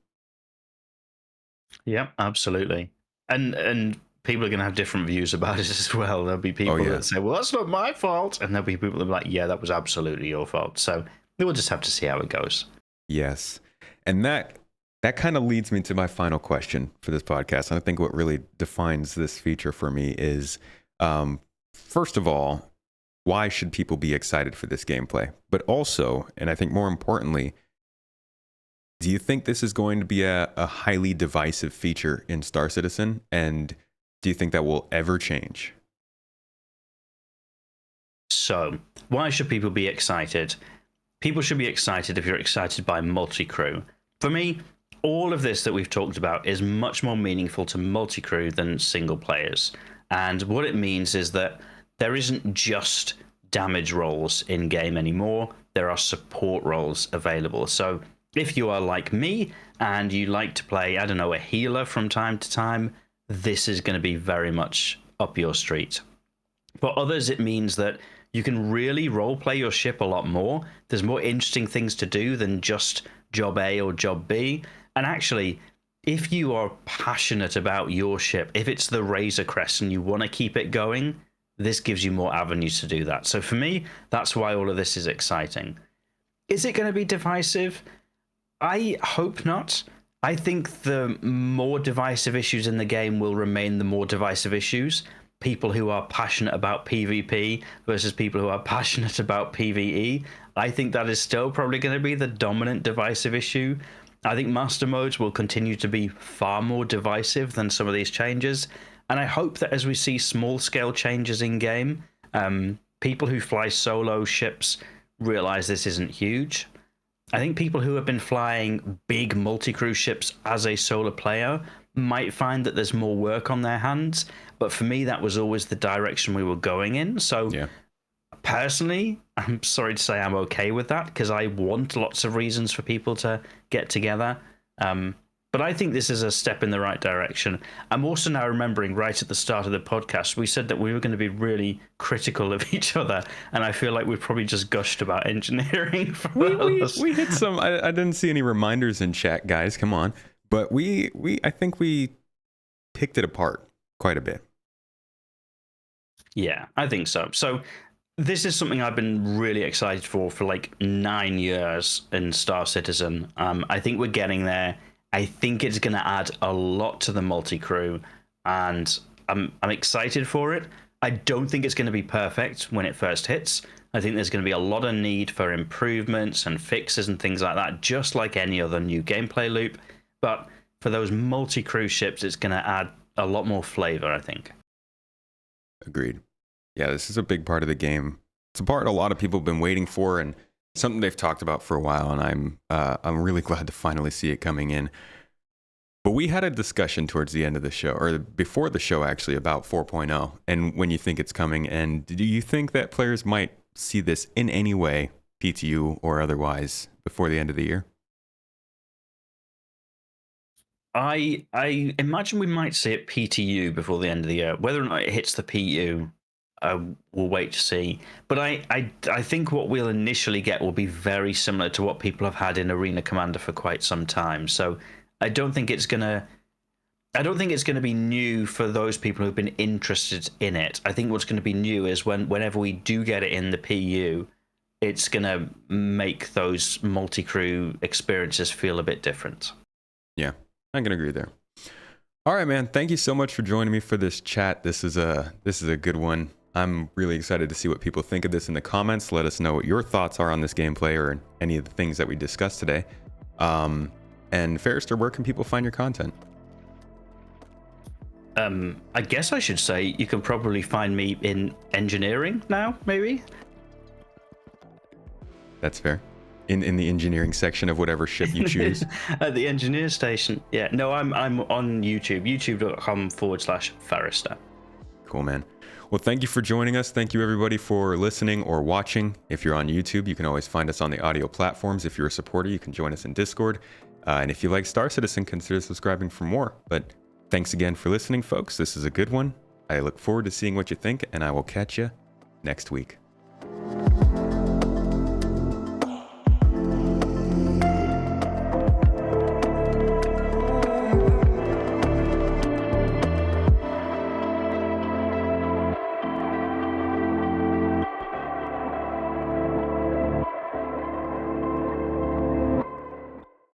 Yeah, absolutely. And people are going to have different views about it as well. There'll be people that say, well, that's not my fault. And there'll be people that are like, yeah, that was absolutely your fault. So we'll just have to see how it goes. Yes. And that kind of leads me to my final question for this podcast. And I think what really defines this feature for me is, first of all, why should people be excited for this gameplay? But also, and I think more importantly, do you think this is going to be a highly divisive feature in Star Citizen? And do you think that will ever change? So, why should people be excited? People should be excited if you're excited by multi-crew. For me, all of this that we've talked about is much more meaningful to multi-crew than single players. And what it means is that there isn't just damage roles in game anymore. There are support roles available. So if you are like me and you like to play, I don't know, a healer from time to time, this is going to be very much up your street. For others, it means that you can really roleplay your ship a lot more. There's more interesting things to do than just job A or job B. And actually, if you are passionate about your ship, if it's the Razor Crest and you want to keep it going, this gives you more avenues to do that. So for me, that's why all of this is exciting. Is it going to be divisive? I hope not. I think the more divisive issues in the game will remain the more divisive issues. People who are passionate about PvP versus people who are passionate about PvE. I think that is still probably going to be the dominant divisive issue. I think master modes will continue to be far more divisive than some of these changes. And I hope that as we see small scale changes in game, people who fly solo ships realize this isn't huge. I think people who have been flying big multi-crew ships as a solo player might find that there's more work on their hands. But for me, that was always the direction we were going in. So personally, I'm sorry to say I'm okay with that, because I want lots of reasons for people to get together. But I think this is a step in the right direction. I'm also now remembering right at the start of the podcast, we said that we were going to be really critical of each other. And I feel like we've probably just gushed about engineering. We hit some, I didn't see any reminders in chat, guys. Come on. But I think we picked it apart quite a bit. Yeah, I think so. So this is something I've been really excited for like 9 years in Star Citizen. I think we're getting there. I think it's going to add a lot to the multi-crew, and I'm excited for it. I don't think it's going to be perfect when it first hits. I think there's going to be a lot of need for improvements and fixes and things like that, just like any other new gameplay loop. But for those multi-crew ships, it's going to add a lot more flavor, I think. Agreed. Yeah, this is a big part of the game. It's a part a lot of people have been waiting for, and something they've talked about for a while, and I'm really glad to finally see it coming in. But we had a discussion towards the end of the show, or before the show actually, about 4.0 and when you think it's coming. And do you think that players might see this in any way, PTU or otherwise, before the end of the year? I imagine we might see it PTU before the end of the year. Whether or not it hits the PU, we'll wait to see. But I think what we'll initially get will be very similar to what people have had in Arena Commander for quite some time. So I don't think it's gonna be new for those people who've been interested in it. I think what's going to be new is whenever we do get it in the PU, it's going to make those multi-crew experiences feel a bit different. Yeah, I can agree there. All right, man. Thank you so much for joining me for this chat. This is a good one. I'm really excited to see what people think of this in the comments. Let us know what your thoughts are on this gameplay or any of the things that we discussed today. And Farrister, where can people find your content? I guess I should say you can probably find me in engineering now, maybe. That's fair. In the engineering section of whatever ship you choose. At the engineer station. Yeah, no, I'm on YouTube, youtube.com/Farrister. Cool, man. Well, thank you for joining us. Thank you, everybody, for listening or watching. If you're on YouTube, you can always find us on the audio platforms. If you're a supporter, you can join us in Discord. And if you like Star Citizen, consider subscribing for more. But thanks again for listening, folks. This is a good one. I look forward to seeing what you think, and I will catch you next week.